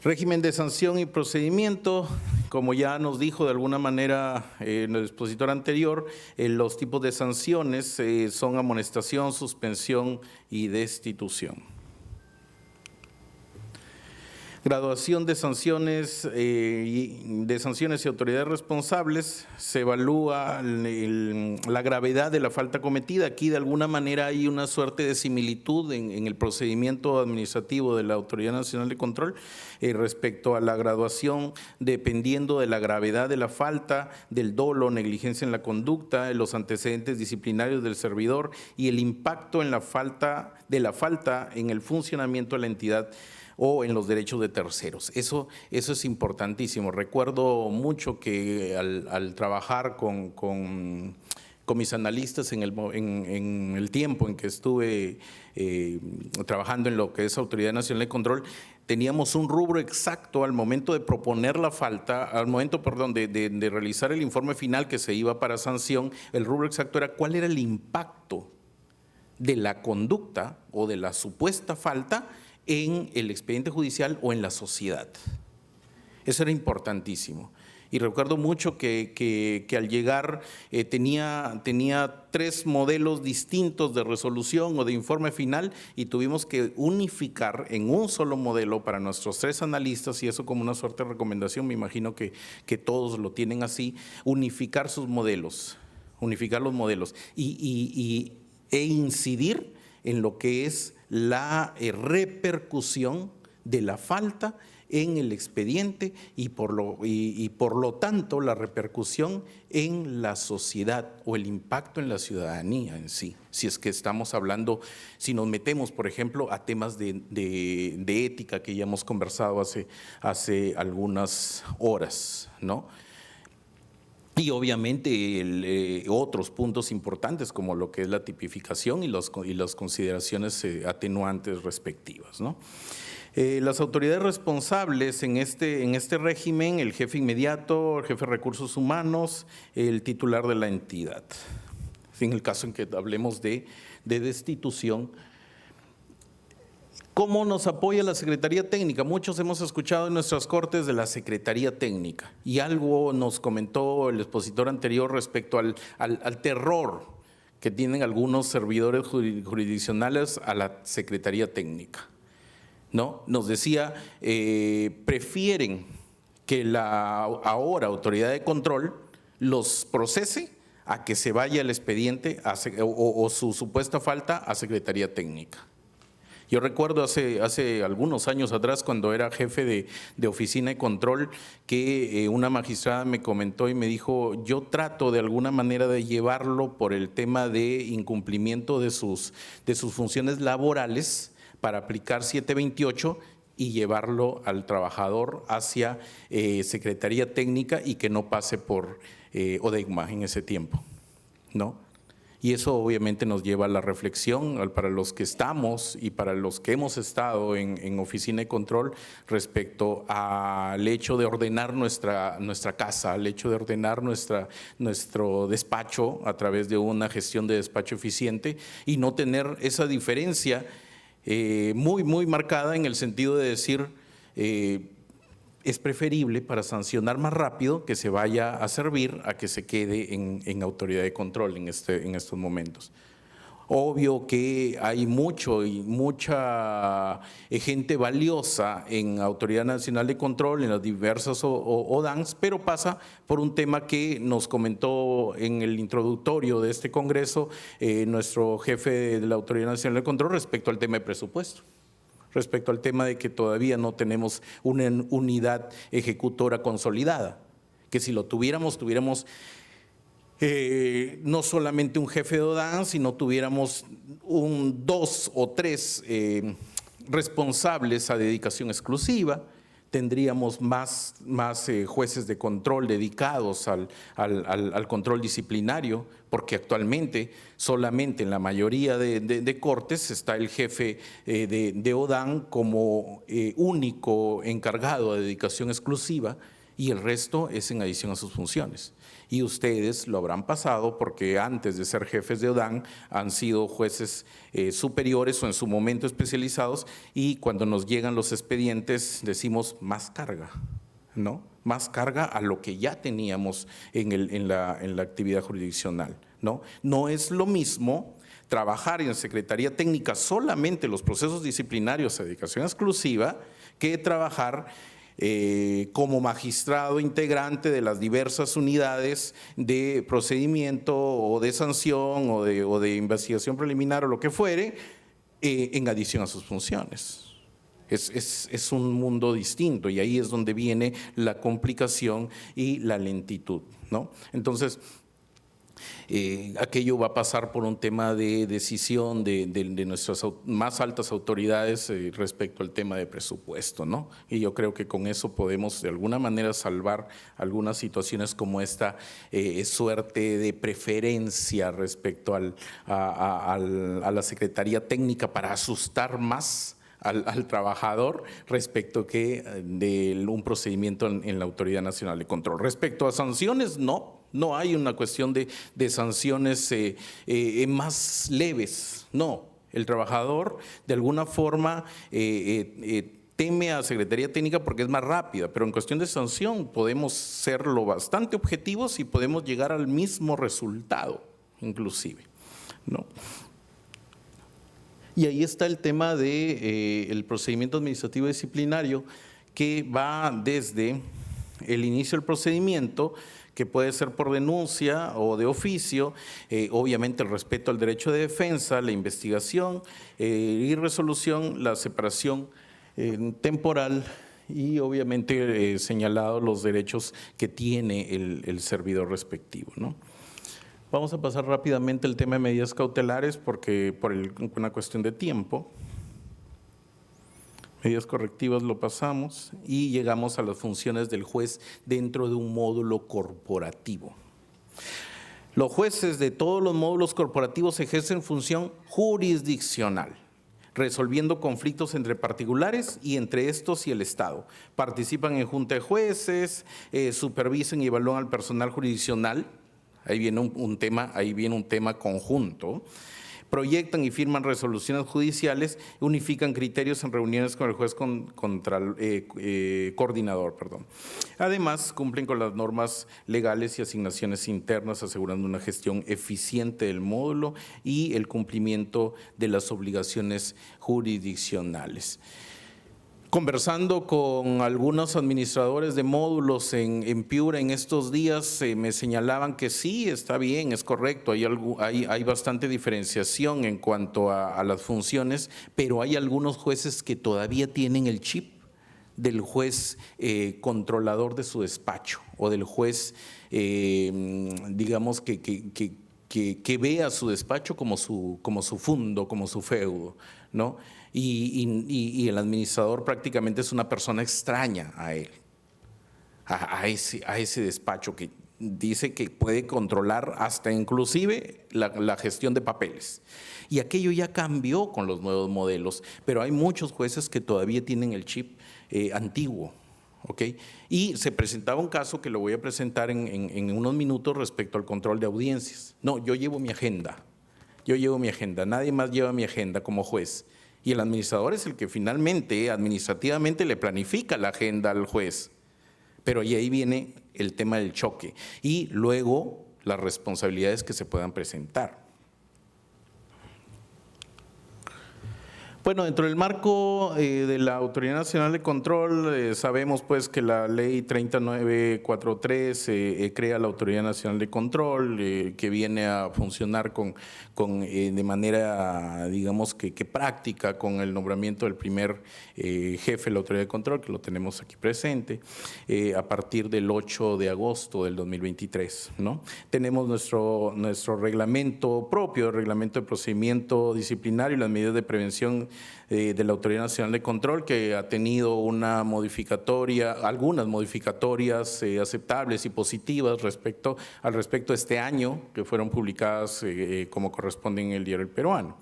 Régimen de sanción y procedimiento, como ya nos dijo de alguna manera en el expositor anterior, los tipos de sanciones son amonestación, suspensión y destitución. Graduación de sanciones y autoridades responsables. Se evalúa la gravedad de la falta cometida. Aquí de alguna manera hay una suerte de similitud en el procedimiento administrativo de la Autoridad Nacional de Control respecto a la graduación, dependiendo de la gravedad de la falta, del dolo, negligencia en la conducta, de los antecedentes disciplinarios del servidor y el impacto en la falta en el funcionamiento de la entidad o en los derechos de terceros. Eso es importantísimo. Recuerdo mucho que al trabajar con mis analistas en el tiempo en que estuve trabajando en lo que es Autoridad Nacional de Control, teníamos un rubro exacto al momento de proponer la falta, al momento, de realizar el informe final que se iba para sanción. El rubro exacto era cuál era el impacto de la conducta o de la supuesta falta en el expediente judicial o en la sociedad. Eso era importantísimo. Y recuerdo mucho que al llegar tenía 3 modelos distintos de resolución o de informe final y tuvimos que unificar en un solo modelo para nuestros 3 analistas, y eso como una suerte de recomendación, me imagino que todos lo tienen así, unificar sus modelos, unificar los modelos e incidir en lo que es la repercusión de la falta en el expediente y por lo tanto la repercusión en la sociedad o el impacto en la ciudadanía en sí. Si es que estamos hablando, si nos metemos, por ejemplo, a temas de ética que ya hemos conversado hace algunas horas, ¿no? Y obviamente otros puntos importantes como lo que es la tipificación y las consideraciones atenuantes respectivas, ¿no? Las autoridades responsables en este régimen, el jefe inmediato, el jefe de recursos humanos, el titular de la entidad. En el caso en que hablemos de destitución, ¿cómo nos apoya la Secretaría Técnica? Muchos hemos escuchado en nuestras cortes de la Secretaría Técnica y algo nos comentó el expositor anterior respecto al terror que tienen algunos servidores jurisdiccionales a la Secretaría Técnica, ¿no? Nos decía, prefieren que la ahora Autoridad de Control los procese a que se vaya el expediente o su supuesta falta a Secretaría Técnica. Yo recuerdo hace algunos años atrás, cuando era jefe de oficina de control, que una magistrada me comentó y me dijo, yo trato de alguna manera de llevarlo por el tema de incumplimiento de sus funciones laborales para aplicar 728 y llevarlo al trabajador hacia Secretaría Técnica y que no pase por ODECMA en ese tiempo, ¿no? Y eso obviamente nos lleva a la reflexión para los que estamos y para los que hemos estado en oficina de control respecto al hecho de ordenar nuestra casa, al hecho de ordenar nuestro despacho a través de una gestión de despacho eficiente y no tener esa diferencia muy, muy marcada en el sentido de decir es preferible para sancionar más rápido que se vaya a servir a que se quede en autoridad de control en estos momentos. Obvio que hay mucha gente valiosa en Autoridad Nacional de Control, en las diversas ODANs, pero pasa por un tema que nos comentó en el introductorio de este Congreso nuestro jefe de la Autoridad Nacional de Control respecto al tema de presupuesto, respecto al tema de que todavía no tenemos una unidad ejecutora consolidada, que si lo tuviéramos no solamente un jefe de ODAN, sino tuviéramos 2 o 3 responsables a dedicación exclusiva, tendríamos más jueces de control dedicados al control disciplinario, porque actualmente solamente en la mayoría de cortes está el jefe de ODAN como único encargado de dedicación exclusiva y el resto es en adición a sus funciones. Y ustedes lo habrán pasado porque antes de ser jefes de ODAN han sido jueces superiores o en su momento especializados y cuando nos llegan los expedientes decimos más carga, ¿no? más carga a lo que ya teníamos en la actividad jurisdiccional, ¿no? No es lo mismo trabajar en Secretaría Técnica solamente los procesos disciplinarios a dedicación exclusiva que trabajar como magistrado integrante de las diversas unidades de procedimiento o de sanción o de investigación preliminar o lo que fuere, en adición a sus funciones. Es un mundo distinto y ahí es donde viene la complicación y la lentitud, ¿no? Entonces, aquello va a pasar por un tema de decisión de nuestras más altas autoridades respecto al tema de presupuesto, ¿no? Y yo creo que con eso podemos de alguna manera salvar algunas situaciones como esta suerte de preferencia respecto a la Secretaría Técnica para asustar más al trabajador respecto que de un procedimiento en la Autoridad Nacional de Control. Respecto a sanciones, no hay una cuestión de sanciones más leves, no. El trabajador de alguna forma teme a Secretaría Técnica porque es más rápida, pero en cuestión de sanción podemos ser lo bastante objetivos y podemos llegar al mismo resultado, inclusive, ¿no? Y ahí está el tema del procedimiento administrativo disciplinario, que va desde el inicio del procedimiento, que puede ser por denuncia o de oficio, obviamente el respeto al derecho de defensa, la investigación y resolución, la separación temporal y obviamente señalados los derechos que tiene el servidor respectivo, ¿no? Vamos a pasar rápidamente el tema de medidas cautelares porque por una cuestión de tiempo. Medidas correctivas lo pasamos y llegamos a las funciones del juez dentro de un módulo corporativo. Los jueces de todos los módulos corporativos ejercen función jurisdiccional, resolviendo conflictos entre particulares y entre estos y el Estado. Participan en junta de jueces, supervisan y evalúan al personal jurisdiccional. Ahí viene un tema conjunto. Proyectan y firman resoluciones judiciales, unifican criterios en reuniones con el juez coordinador. Además, cumplen con las normas legales y asignaciones internas, asegurando una gestión eficiente del módulo y el cumplimiento de las obligaciones jurisdiccionales. Conversando con algunos administradores de módulos en Piura en estos días, me señalaban que sí, está bien, es correcto, hay bastante diferenciación en cuanto a las funciones, pero hay algunos jueces que todavía tienen el chip del juez controlador de su despacho o del juez, digamos, que ve a su despacho como su fundo, como su feudo, ¿no? Y el administrador prácticamente es una persona extraña a él, a ese despacho que dice que puede controlar hasta inclusive la gestión de papeles. Y aquello ya cambió con los nuevos modelos, pero hay muchos jueces que todavía tienen el chip antiguo. ¿Okay? Y se presentaba un caso que lo voy a presentar en unos minutos respecto al control de audiencias. No, yo llevo mi agenda, nadie más lleva mi agenda como juez. Y el administrador es el que finalmente, administrativamente, le planifica la agenda al juez. Pero ahí viene el tema del choque y luego las responsabilidades que se puedan presentar. Bueno, dentro del marco de la Autoridad Nacional de Control, sabemos pues que la ley 3943 crea la Autoridad Nacional de Control, que viene a funcionar de manera, digamos que práctica, con el nombramiento del primer jefe de la Autoridad de Control, que lo tenemos aquí presente, a partir del 8 de agosto del 2023, ¿no? Tenemos nuestro reglamento propio, el reglamento de procedimiento disciplinario y las medidas de prevención de la Autoridad Nacional de Control, que ha tenido algunas modificatorias aceptables y positivas al respecto este año, que fueron publicadas como corresponden en el Diario El Peruano,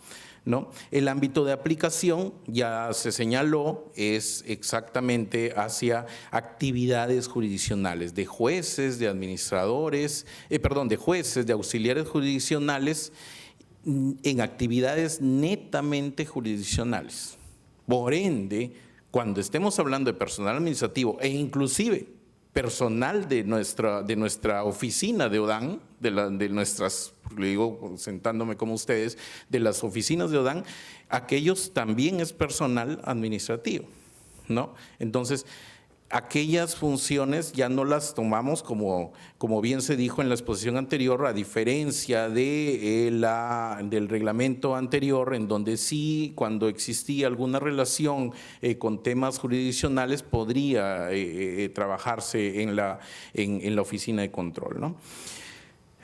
¿no? El ámbito de aplicación, ya se señaló, es exactamente hacia actividades jurisdiccionales de jueces, de administradores, de jueces, de auxiliares jurisdiccionales, en actividades netamente jurisdiccionales. Por ende, cuando estemos hablando de personal administrativo e inclusive personal de nuestra oficina de ODAN, de nuestras, le digo sentándome como ustedes, de las oficinas de ODAN, aquellos también es personal administrativo, ¿no? Entonces, aquellas funciones ya no las tomamos como bien se dijo en la exposición anterior, a diferencia del reglamento anterior, en donde sí, cuando existía alguna relación con temas jurisdiccionales, podría trabajarse en la oficina de control, ¿no?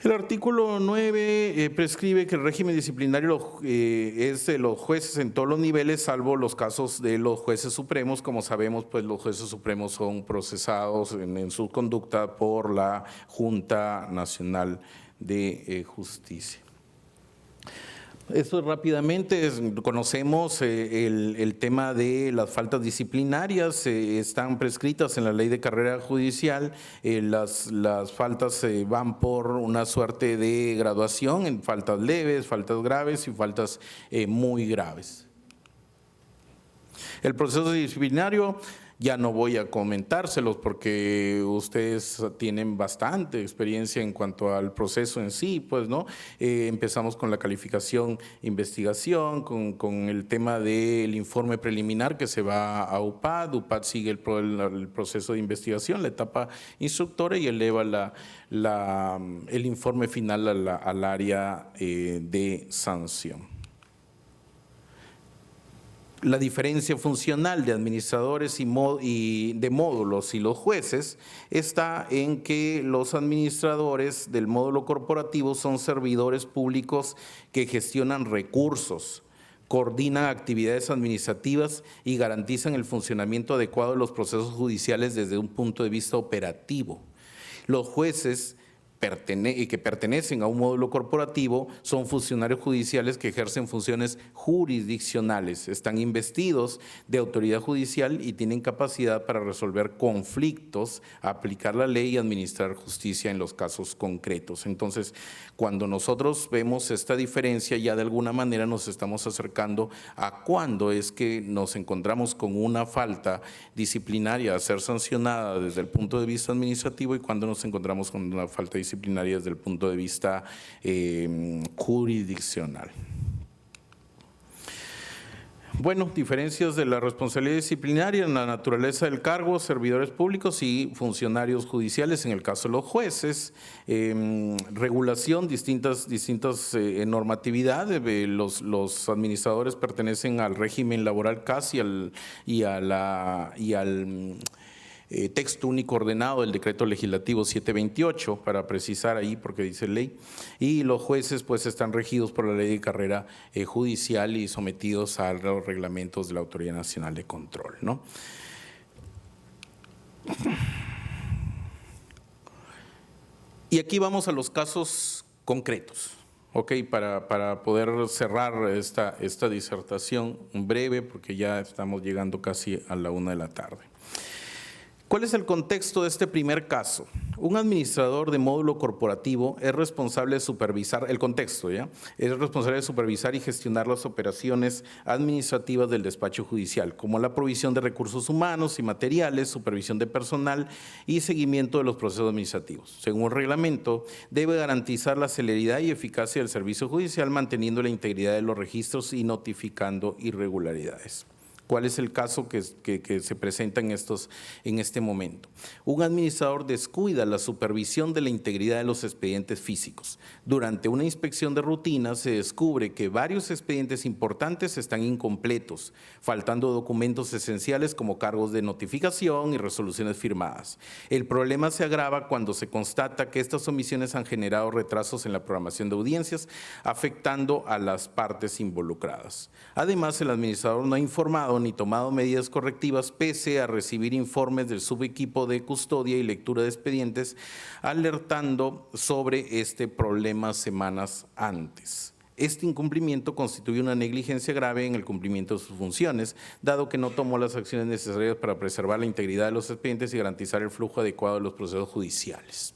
El artículo 9 prescribe que el régimen disciplinario es de los jueces en todos los niveles, salvo los casos de los jueces supremos. Como sabemos, pues los jueces supremos son procesados en su conducta por la Junta Nacional de Justicia. Eso rápidamente, conocemos el tema de las faltas disciplinarias, están prescritas en la ley de carrera judicial, las faltas van por una suerte de graduación en faltas leves, faltas graves y faltas muy graves. El proceso disciplinario ya no voy a comentárselos porque ustedes tienen bastante experiencia en cuanto al proceso en sí, pues, ¿no? Empezamos con la calificación, investigación, con el tema del informe preliminar que se va a UPAD. UPAD sigue el proceso de investigación, la etapa instructora, y eleva el informe final al área de sanción. La diferencia funcional de administradores y de módulos y los jueces está en que los administradores del módulo corporativo son servidores públicos que gestionan recursos, coordinan actividades administrativas y garantizan el funcionamiento adecuado de los procesos judiciales desde un punto de vista operativo. Los jueces que pertenecen a un módulo corporativo son funcionarios judiciales que ejercen funciones jurisdiccionales, están investidos de autoridad judicial y tienen capacidad para resolver conflictos, aplicar la ley y administrar justicia en los casos concretos. Entonces, cuando nosotros vemos esta diferencia, ya de alguna manera nos estamos acercando a cuándo es que nos encontramos con una falta disciplinaria a ser sancionada desde el punto de vista administrativo y cuándo nos encontramos con una falta disciplinaria desde el punto de vista jurisdiccional. Bueno, diferencias de la responsabilidad disciplinaria en la naturaleza del cargo, servidores públicos y funcionarios judiciales, en el caso de los jueces, regulación, distintas normatividades. Los administradores pertenecen al régimen laboral CAS y al texto único ordenado del decreto legislativo 728, para precisar ahí porque dice ley, y los jueces pues están regidos por la ley de carrera judicial y sometidos a los reglamentos de la Autoridad Nacional de Control, ¿no? Y aquí vamos a los casos concretos, ¿ok? Para poder cerrar esta disertación breve, porque ya estamos llegando casi a la 1 de la tarde. ¿Cuál es el contexto de este primer caso? Un administrador de módulo corporativo es responsable de supervisar, el contexto, ¿ya? Es responsable de supervisar y gestionar las operaciones administrativas del despacho judicial, como la provisión de recursos humanos y materiales, supervisión de personal y seguimiento de los procesos administrativos. Según el reglamento, debe garantizar la celeridad y eficacia del servicio judicial, manteniendo la integridad de los registros y notificando irregularidades. ¿Cuál es el caso que se presenta en este momento? Un administrador descuida la supervisión de la integridad de los expedientes físicos. Durante una inspección de rutina se descubre que varios expedientes importantes están incompletos, faltando documentos esenciales como cargos de notificación y resoluciones firmadas. El problema se agrava cuando se constata que estas omisiones han generado retrasos en la programación de audiencias, afectando a las partes involucradas. Además, el administrador no ha informado ni tomado medidas correctivas pese a recibir informes del subequipo de custodia y lectura de expedientes alertando sobre este problema semanas antes. Este incumplimiento constituye una negligencia grave en el cumplimiento de sus funciones, dado que no tomó las acciones necesarias para preservar la integridad de los expedientes y garantizar el flujo adecuado de los procesos judiciales.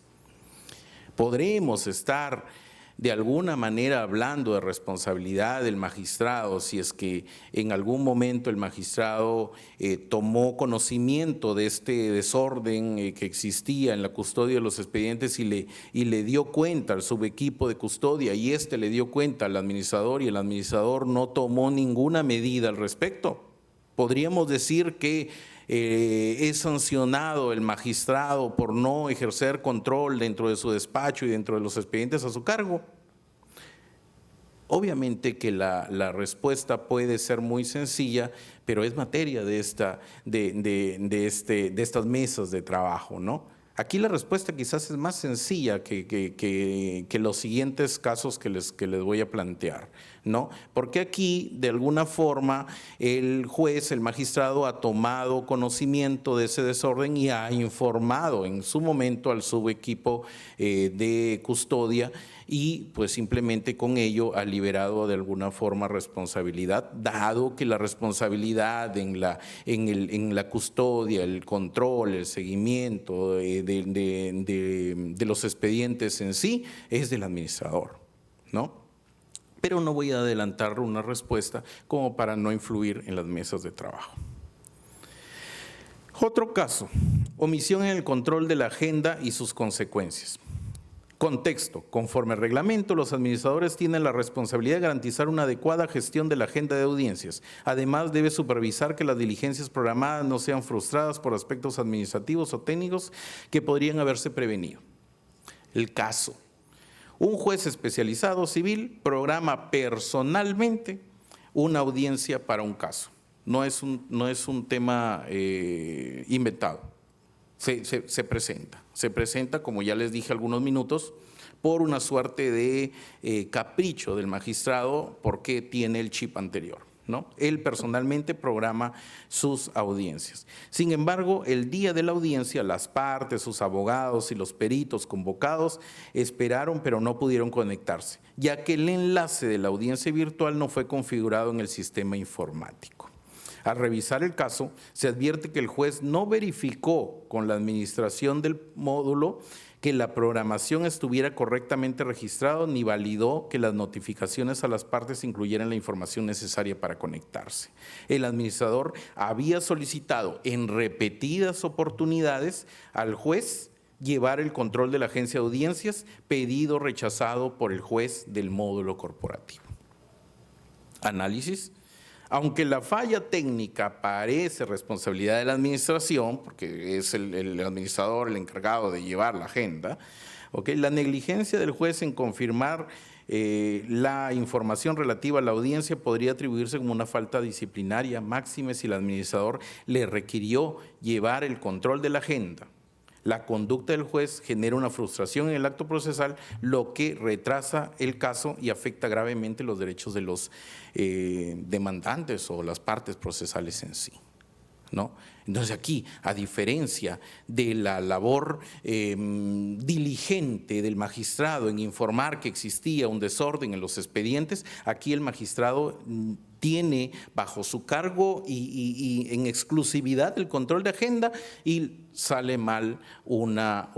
Podremos estar de alguna manera hablando de responsabilidad del magistrado, si es que en algún momento el magistrado tomó conocimiento de este desorden que existía en la custodia de los expedientes y le dio cuenta al subequipo de custodia y este le dio cuenta al administrador y el administrador no tomó ninguna medida al respecto. Podríamos decir que es sancionado el magistrado por no ejercer control dentro de su despacho y dentro de los expedientes a su cargo. Obviamente que la respuesta puede ser muy sencilla, pero es materia de estas mesas de trabajo, ¿no? Aquí la respuesta quizás es más sencilla que los siguientes casos que les voy a plantear, ¿no? Porque aquí, de alguna forma, el juez, el magistrado, ha tomado conocimiento de ese desorden y ha informado en su momento al subequipo de custodia y pues simplemente con ello ha liberado de alguna forma responsabilidad, dado que la responsabilidad en la custodia, el control, el seguimiento de los expedientes en sí es del administrador, ¿no? Pero no voy a adelantar una respuesta como para no influir en las mesas de trabajo. Otro caso, omisión en el control de la agenda y sus consecuencias. Contexto. Conforme al reglamento, los administradores tienen la responsabilidad de garantizar una adecuada gestión de la agenda de audiencias. Además, debe supervisar que las diligencias programadas no sean frustradas por aspectos administrativos o técnicos que podrían haberse prevenido. El caso. Un juez especializado civil programa personalmente una audiencia para un caso. No es un tema inventado. Se presenta, como ya les dije algunos minutos, por una suerte de capricho del magistrado porque tiene el chip anterior, ¿no? Él personalmente programa sus audiencias. Sin embargo, el día de la audiencia, las partes, sus abogados y los peritos convocados esperaron, pero no pudieron conectarse, ya que el enlace de la audiencia virtual no fue configurado en el sistema informático. Al revisar el caso, se advierte que el juez no verificó con la administración del módulo que la programación estuviera correctamente registrada ni validó que las notificaciones a las partes incluyeran la información necesaria para conectarse. El administrador había solicitado en repetidas oportunidades al juez llevar el control de la agencia de audiencias, pedido rechazado por el juez del módulo corporativo. Análisis. Aunque la falla técnica parece responsabilidad de la administración, porque es el administrador el encargado de llevar la agenda, la negligencia del juez en confirmar la información relativa a la audiencia podría atribuirse como una falta disciplinaria, máxime si el administrador le requirió llevar el control de la agenda. La conducta del juez genera una frustración en el acto procesal, lo que retrasa el caso y afecta gravemente los derechos de los demandantes o las partes procesales en sí, ¿no? Entonces aquí, a diferencia de la labor diligente del magistrado en informar que existía un desorden en los expedientes, aquí el magistrado tiene bajo su cargo y en exclusividad el control de agenda y sale mal una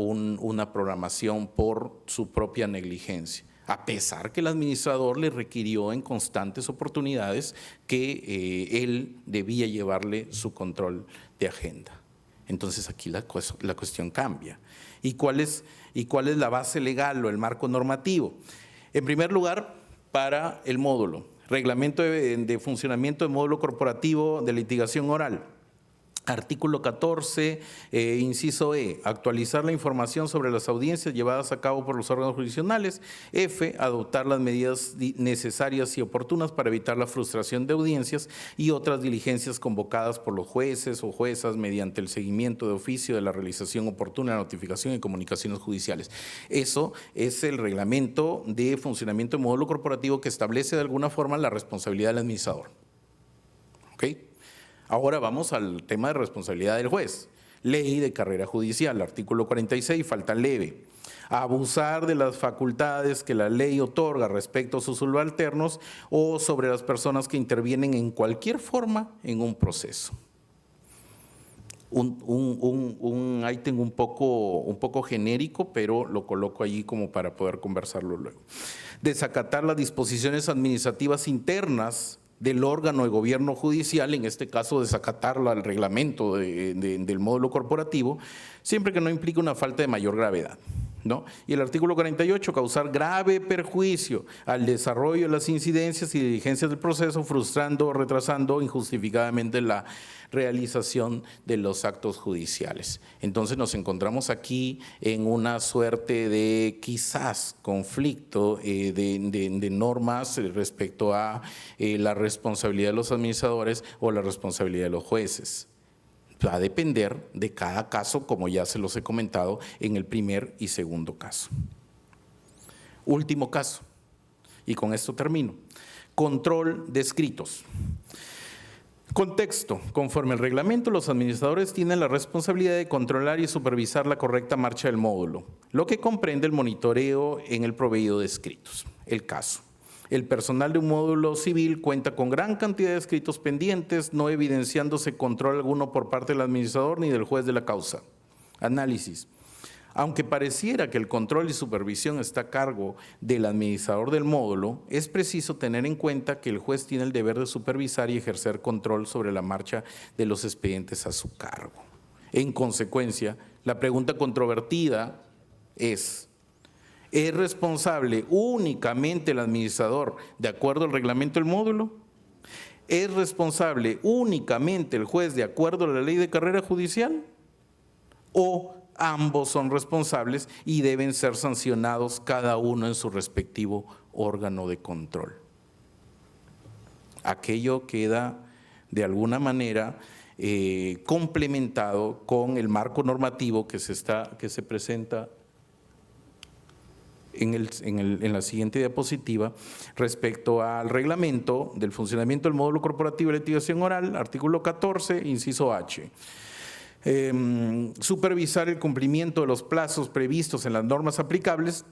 programación por su propia negligencia, a pesar que el administrador le requirió en constantes oportunidades que él debía llevarle su control de agenda. Entonces aquí la cuestión cambia. ¿Y cuál es la base legal o el marco normativo? En primer lugar, para el módulo, reglamento de funcionamiento del módulo corporativo de litigación oral. Artículo 14, inciso E, actualizar la información sobre las audiencias llevadas a cabo por los órganos jurisdiccionales. F, adoptar las medidas necesarias y oportunas para evitar la frustración de audiencias y otras diligencias convocadas por los jueces o juezas mediante el seguimiento de oficio de la realización oportuna de la notificación y comunicaciones judiciales. Eso es el reglamento de funcionamiento del módulo corporativo que establece de alguna forma la responsabilidad del administrador. ¿Ok? Ahora vamos al tema de responsabilidad del juez. Ley de carrera judicial, artículo 46, falta leve. Abusar de las facultades que la ley otorga respecto a sus subalternos o sobre las personas que intervienen en cualquier forma en un proceso. un ítem un poco genérico, pero lo coloco allí como para poder conversarlo luego. Desacatar las disposiciones administrativas internas del órgano de gobierno judicial, en este caso desacatarlo al reglamento del módulo corporativo, siempre que no implique una falta de mayor gravedad, ¿no? Y el artículo 48, causar grave perjuicio al desarrollo de las incidencias y diligencias del proceso, frustrando o retrasando injustificadamente la realización de los actos judiciales. Entonces nos encontramos aquí en una suerte de quizás conflicto de normas respecto a la responsabilidad de los administradores o la responsabilidad de los jueces. Va a depender de cada caso, como ya se los he comentado en el primer y segundo caso. Último caso, y con esto termino. Control de escritos. Contexto. Conforme al reglamento, los administradores tienen la responsabilidad de controlar y supervisar la correcta marcha del módulo, lo que comprende el monitoreo en el proveído de escritos. El caso. El personal de un módulo civil cuenta con gran cantidad de escritos pendientes, no evidenciándose control alguno por parte del administrador ni del juez de la causa. Análisis. Aunque pareciera que el control y supervisión está a cargo del administrador del módulo, es preciso tener en cuenta que el juez tiene el deber de supervisar y ejercer control sobre la marcha de los expedientes a su cargo. En consecuencia, la pregunta controvertida ¿es responsable únicamente el administrador de acuerdo al reglamento del módulo? ¿Es responsable únicamente el juez de acuerdo a la ley de carrera judicial? ¿O ambos son responsables y deben ser sancionados cada uno en su respectivo órgano de control? Aquello queda de alguna manera complementado con el marco normativo que se presenta en la siguiente diapositiva respecto al reglamento del funcionamiento del módulo corporativo de litigación oral, artículo 14, inciso H. Supervisar el cumplimiento de los plazos previstos en las normas aplicables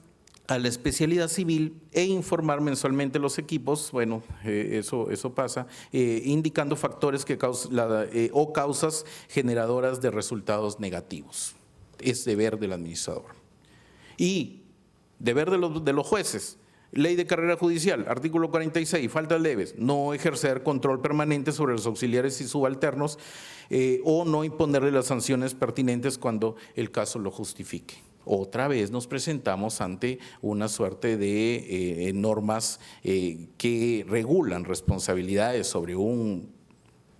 a la especialidad civil e informar mensualmente a los equipos, bueno, eso pasa, indicando factores o causas generadoras de resultados negativos. Es deber del administrador. Y deber de los jueces. Ley de carrera judicial, artículo 46, faltas leves, no ejercer control permanente sobre los auxiliares y subalternos o no imponerle las sanciones pertinentes cuando el caso lo justifique. Otra vez nos presentamos ante una suerte de normas que regulan responsabilidades sobre un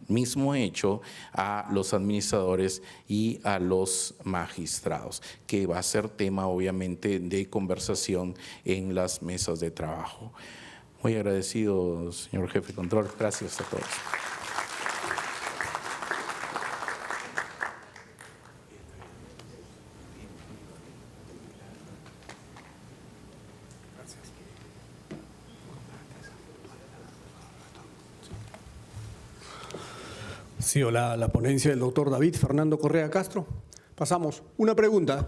mismo hecho a los administradores y a los magistrados, que va a ser tema obviamente de conversación en las mesas de trabajo. Muy agradecido, señor jefe de control. Gracias a todos. Sí, la ponencia del doctor David Fernando Correa Castro. Pasamos. Una pregunta,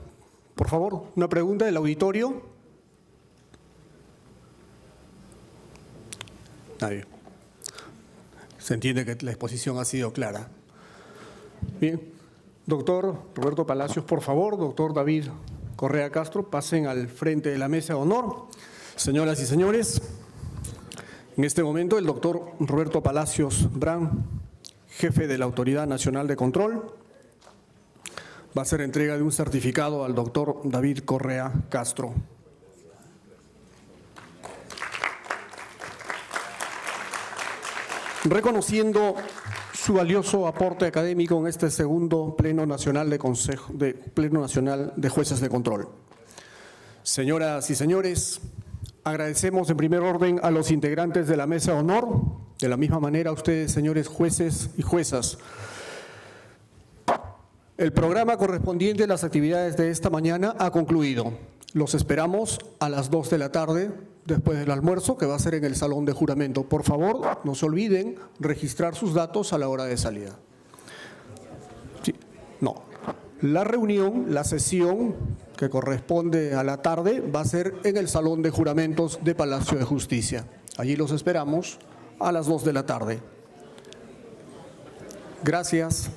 por favor, una pregunta del auditorio. Nadie. Se entiende que la exposición ha sido clara. Bien. Doctor Roberto Palacios, por favor. Doctor David Correa Castro, pasen al frente de la mesa de honor. Señoras y señores, en este momento el doctor Roberto Palacios Brán, jefe de la Autoridad Nacional de Control, va a hacer entrega de un certificado al doctor David Correa Castro. Reconociendo su valioso aporte académico en este segundo Pleno Nacional de Jueces de Control. Señoras y señores, agradecemos en primer orden a los integrantes de la mesa de honor, de la misma manera a ustedes, señores jueces y juezas. El programa correspondiente a las actividades de esta mañana ha concluido. Los esperamos a las 2 de la tarde, después del almuerzo, que va a ser en el salón de juramento. Por favor, no se olviden registrar sus datos a la hora de salida. Sí, no. La reunión, la sesión que corresponde a la tarde, va a ser en el salón de juramentos de Palacio de Justicia. Allí los esperamos a las 2 de la tarde. Gracias.